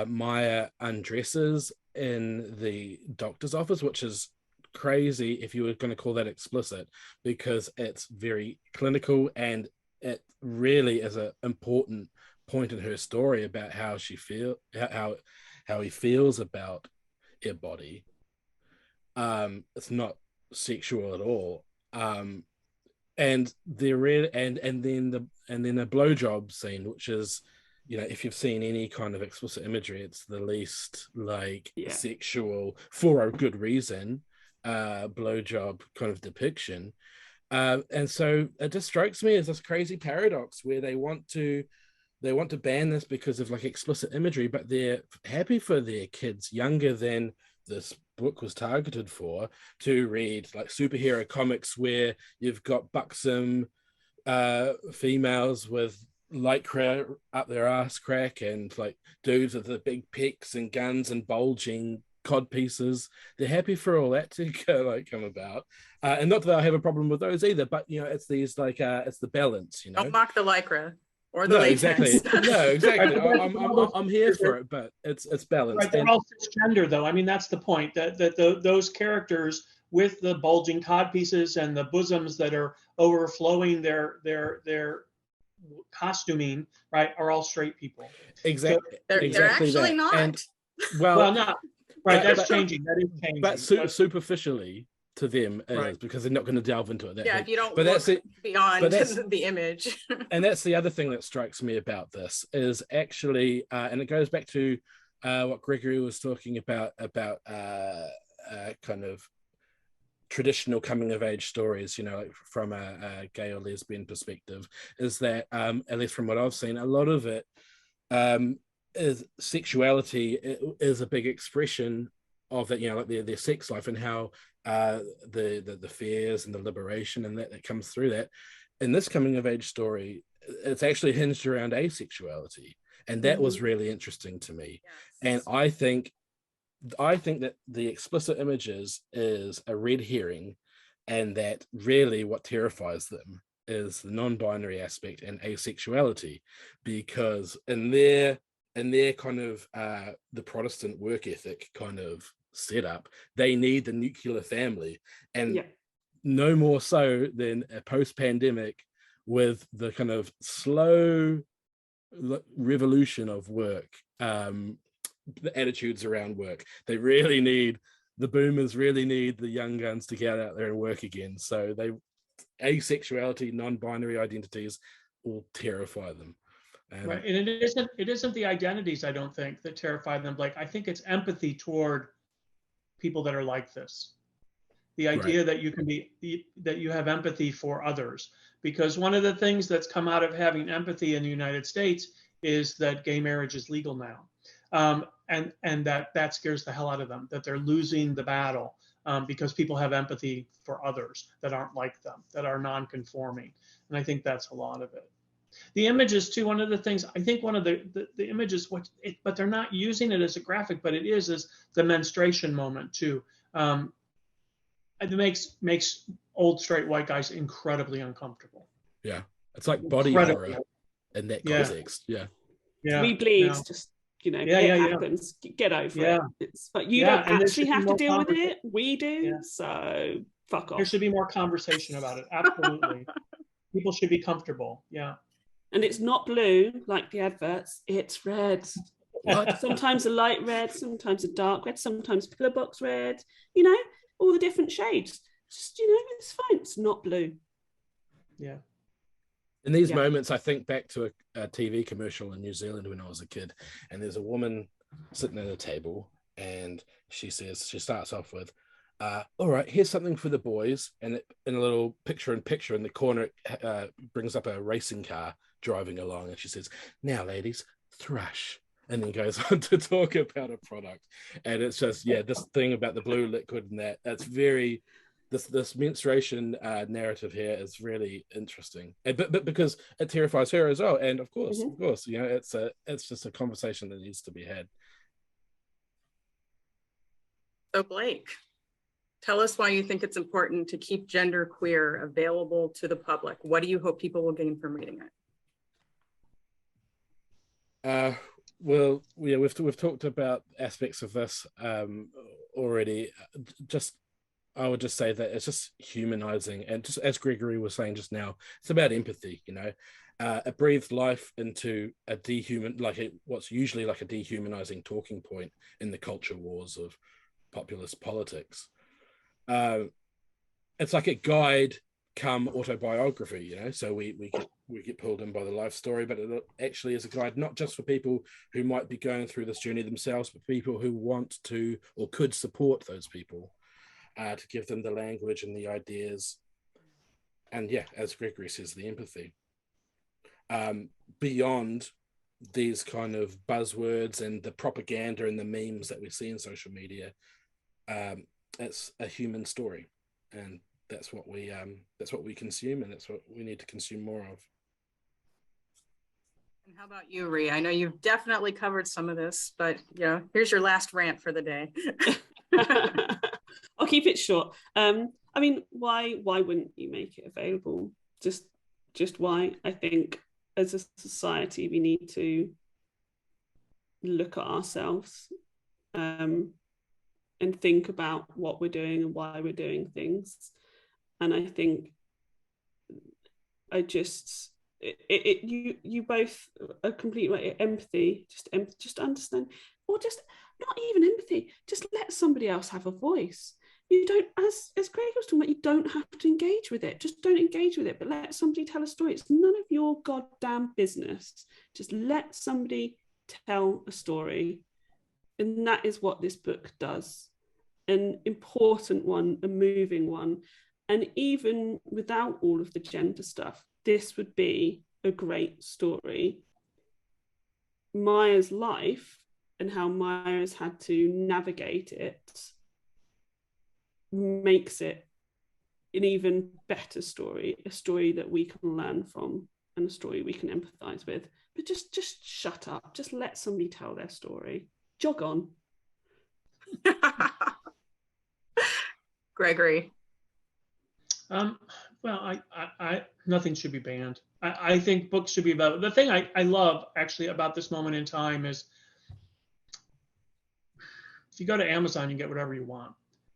Maia undresses in the doctor's office, which is crazy if you were going to call that explicit, because it's very clinical, and it really is an important point in her story about how he feels about her body. It's not sexual at all. And they're really, and then the blowjob scene, which is, you know, if you've seen any kind of explicit imagery, it's the least like sexual, for a good reason, blowjob kind of depiction. And so it just strikes me as this crazy paradox where they want to ban this because of like explicit imagery, but they're happy for their kids younger than this book was targeted for to read like superhero comics where you've got buxom females with lycra up their ass crack and like dudes with the big pecs and guns and bulging cod pieces. They're happy for all that to come about, and not that I have a problem with those either, but you know, it's these like it's the balance, you know. Don't mock the lycra or the latex. Exactly. I'm here for it, but it's balanced. Right, they're all cisgender, though. I mean, that's the point, that those characters with the bulging cod pieces and the bosoms that are overflowing their costuming, right, are all straight people. Exactly. So they're actually not. And, well, not right. That's changing. That is changing. But superficially to them, right, because they're not going to delve into it. If you don't. But that's it. Beyond the image. And that's the other thing that strikes me about this is actually, and it goes back to what Gregory was talking about kind of traditional coming of age stories, you know, like from a gay or lesbian perspective, is that at least from what I've seen, a lot of it is sexuality is a big expression of that, you know, like their sex life, and how the fears and the liberation and that comes through that. In this coming of age story, it's actually hinged around asexuality, and that was really interesting to me. Yes. And I think that the explicit images is a red herring, and that really what terrifies them is the non-binary aspect and asexuality, because in their kind of the Protestant work ethic kind of setup, they need the nuclear family, and no more so than a post-pandemic with the kind of slow revolution of work, the attitudes around work. They really need, the boomers really need the young guns to get out there and work again. So asexuality, non-binary identities will terrify them. Right, and it isn't the identities, I don't think, that terrify them. Like, I think it's empathy toward people that are like this. The idea that you can that you have empathy for others, because one of the things that's come out of having empathy in the United States is that gay marriage is legal now, and that scares the hell out of them, that they're losing the battle. because people have empathy for others that aren't like them, that are non-conforming. And I think that's a lot of it. The images too, one of the things, I think one of the images, but they're not using it as a graphic, but it is the menstruation moment too. It makes old straight white guys incredibly uncomfortable. Yeah. It's like body horror in that context. Yeah. Yeah. We bleed, just, it happens. Get over it. But you don't actually have to deal with it. We do. So fuck off. There should be more conversation about it. Absolutely. People should be comfortable. Yeah. And it's not blue like the adverts. It's red. Sometimes a light red, sometimes a dark red, sometimes pillar box red. All the different shades. Just it's fine. It's not blue. Yeah. In these moments, I think back to a TV commercial in New Zealand when I was a kid, and there's a woman sitting at a table, and she starts off with, all right, here's something for the boys, and in a little picture-in-picture in the corner, brings up a racing car driving along, and she says, now, ladies, thrush, and then goes on to talk about a product. And it's just, this thing about the blue liquid and that's very... This menstruation narrative here is really interesting, but because it terrifies her as well, and of course, it's just a conversation that needs to be had. So Blake, tell us why you think it's important to keep Gender Queer available to the public. What do you hope people will gain from reading it? Well, we've talked about aspects of this already. I would just say that it's just humanizing, and just as Gregory was saying just now, it's about empathy. It breathes life into what's usually like a dehumanizing talking point in the culture wars of populist politics. It's like a guide come autobiography, so we get pulled in by the life story, but it actually is a guide not just for people who might be going through this journey themselves, but people who want to or could support those people. To give them the language and the ideas, and as Gregory says, the empathy. Beyond these kind of buzzwords and the propaganda and the memes that we see in social media, it's a human story, and that's what we consume, and that's what we need to consume more of. And how about you, Ria? I know you've definitely covered some of this, but here's your last rant for the day. I'll keep it short. Why wouldn't you make it available? Just why? I think as a society we need to look at ourselves and think about what we're doing and why we're doing things. And I think you both are complete empathy, just understand, or just not even empathy, just let somebody else have a voice. You don't, as Greg was talking about, you don't have to engage with it. Just don't engage with it, but let somebody tell a story. It's none of your goddamn business. Just let somebody tell a story. And that is what this book does. An important one, a moving one. And even without all of the gender stuff, this would be a great story. Maia's life and how Maia's had to navigate it makes it an even better story, a story that we can learn from and a story we can empathize with. But just shut up. Just let somebody tell their story. Jog on. Gregory. Well, I nothing should be banned. I think books should be about. The thing I love actually about this moment in time is if you go to Amazon, you get whatever you want,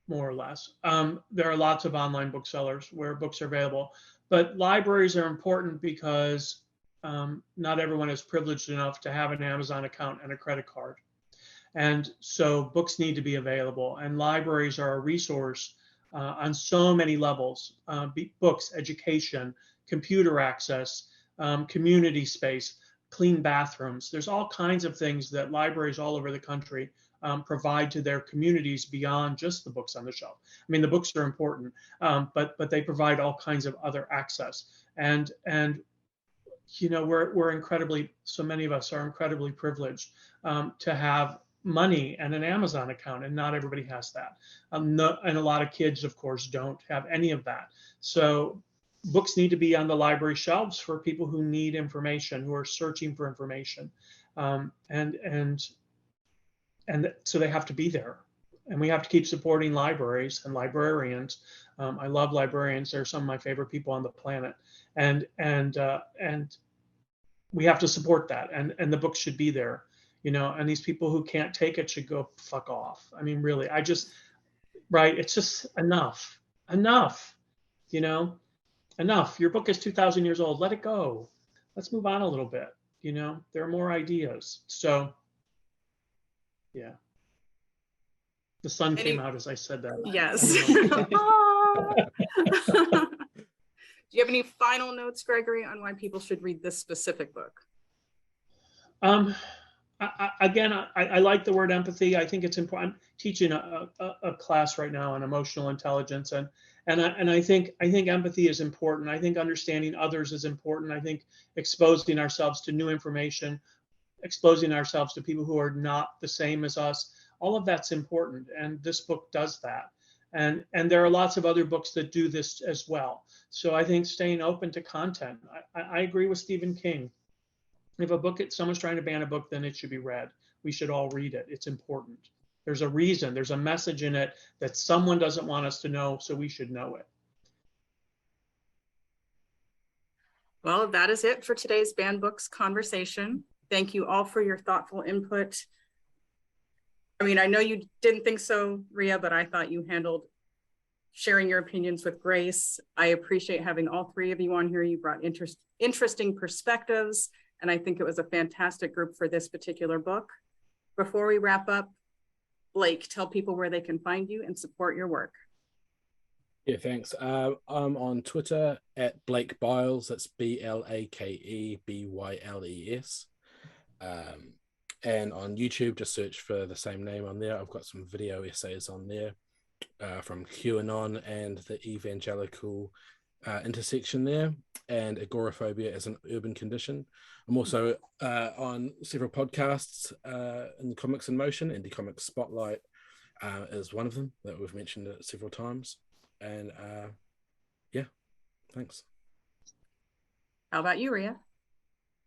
more or less. There are lots of online booksellers where books are available, but libraries are important because not everyone is privileged enough to have an Amazon account and a credit card. And so books need to be available, and libraries are a resource on so many levels, books, education, computer access, community space, clean bathrooms. There's all kinds of things that libraries all over the country provide to their communities beyond just the books on the shelf. I mean, the books are important, but they provide all kinds of other access. And we're incredibly, so many of us are incredibly privileged to have money and an Amazon account, and not everybody has that. And a lot of kids, of course, don't have any of that. So books need to be on the library shelves for people who need information, who are searching for information. And so they have to be there. And we have to keep supporting libraries and librarians. I love librarians. They're some of my favorite people on the planet. And we have to support that. And the books should be there. And these people who can't take it should go fuck off. I mean, really, right? It's just enough, enough. Your book is 2,000 years old. Let it go. Let's move on a little bit. There are more ideas. So, yeah. The sun came out as I said that. Yes. Do you have any final notes, Gregory, on why people should read this specific book? I like the word empathy. I think it's important. I'm teaching a class right now on emotional intelligence, and I think empathy is important. I think understanding others is important. I think exposing ourselves to new information, exposing ourselves to people who are not the same as us, all of that's important. And this book does that. And there are lots of other books that do this as well. So I think staying open to content. I agree with Stephen King. If someone's trying to ban a book, then it should be read. We should all read it. It's important. There's a reason, there's a message in it that someone doesn't want us to know, so we should know it. Well, that is it for today's Banned Books conversation. Thank you all for your thoughtful input. I mean, I know you didn't think so, Ria, but I thought you handled sharing your opinions with grace. I appreciate having all three of you on here. You brought interesting perspectives, and I think it was a fantastic group for this particular book. Before we wrap up, Blake, tell people where they can find you and support your work. Yeah, thanks. I'm on Twitter at Blake Byles. That's BlakeByles. And on YouTube, just search for the same name on there. I've got some video essays on there from QAnon and the evangelical intersection there, and agoraphobia as an urban condition. I'm also on several podcasts in Comics in Motion. Indie Comics Spotlight is one of them that we've mentioned several times. And yeah, thanks. How about you, Ria?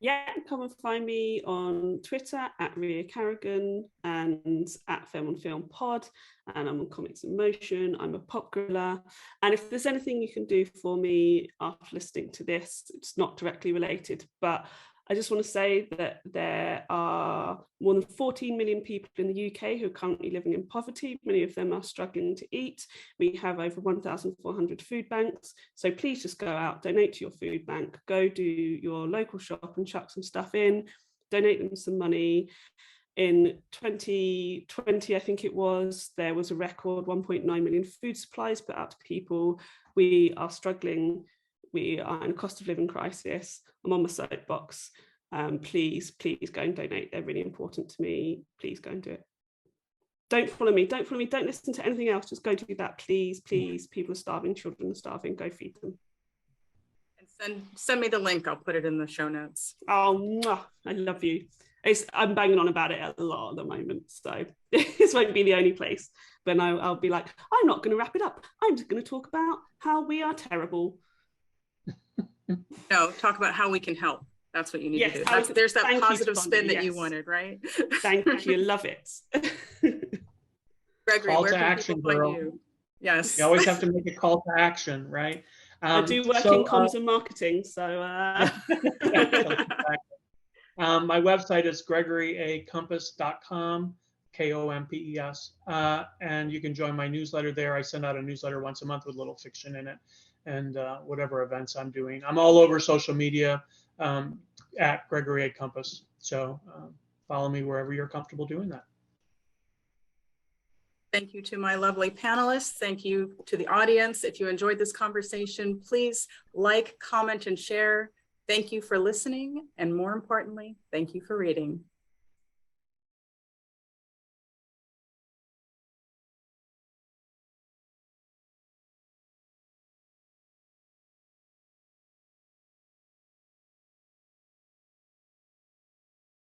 Yeah, come and find me on Twitter at Ria Carragan and at Film on Film Pod. And I'm on Comics in Motion. I'm a Pop Guerrilla. And if there's anything you can do for me after listening to this, it's not directly related, but I just want to say that there are more than 14 million people in the UK who are currently living in poverty. Many of them are struggling to eat. We have over 1,400 food banks. So please just go out, donate to your food bank, go do your local shop and chuck some stuff in, donate them some money. In 2020, I think it was, there was a record 1.9 million food supplies put out to people. We are struggling. We are in a cost of living crisis. I'm on my soapbox. Please go and donate. They're really important to me. Please go and do it. Don't follow me. Don't listen to anything else. Just go do that, please. People are starving. Children are starving. Go feed them. And send me the link. I'll put it in the show notes. Oh, I love you. I'm banging on about it a lot at the moment. So this won't be the only place. But I'll be like, I'm not going to wrap it up. I'm just going to talk about how we are terrible. No, talk about how we can help. That's what you need to do. There's that positive spin that you wanted, right? Thank you. Love it. Gregory, call where to can action, people find girl. you? Yes. You always have to make a call to action, right? I do work in comms and marketing, so. My website is gregoryakompes.com, Kompes, and you can join my newsletter there. I send out a newsletter once a month with a little fiction in it, and whatever events I'm doing. I'm all over social media at Gregory Kompes. So follow me wherever you're comfortable doing that. Thank you to my lovely panelists. Thank you to the audience. If you enjoyed this conversation, please like, comment, and share. Thank you for listening. And more importantly, thank you for reading.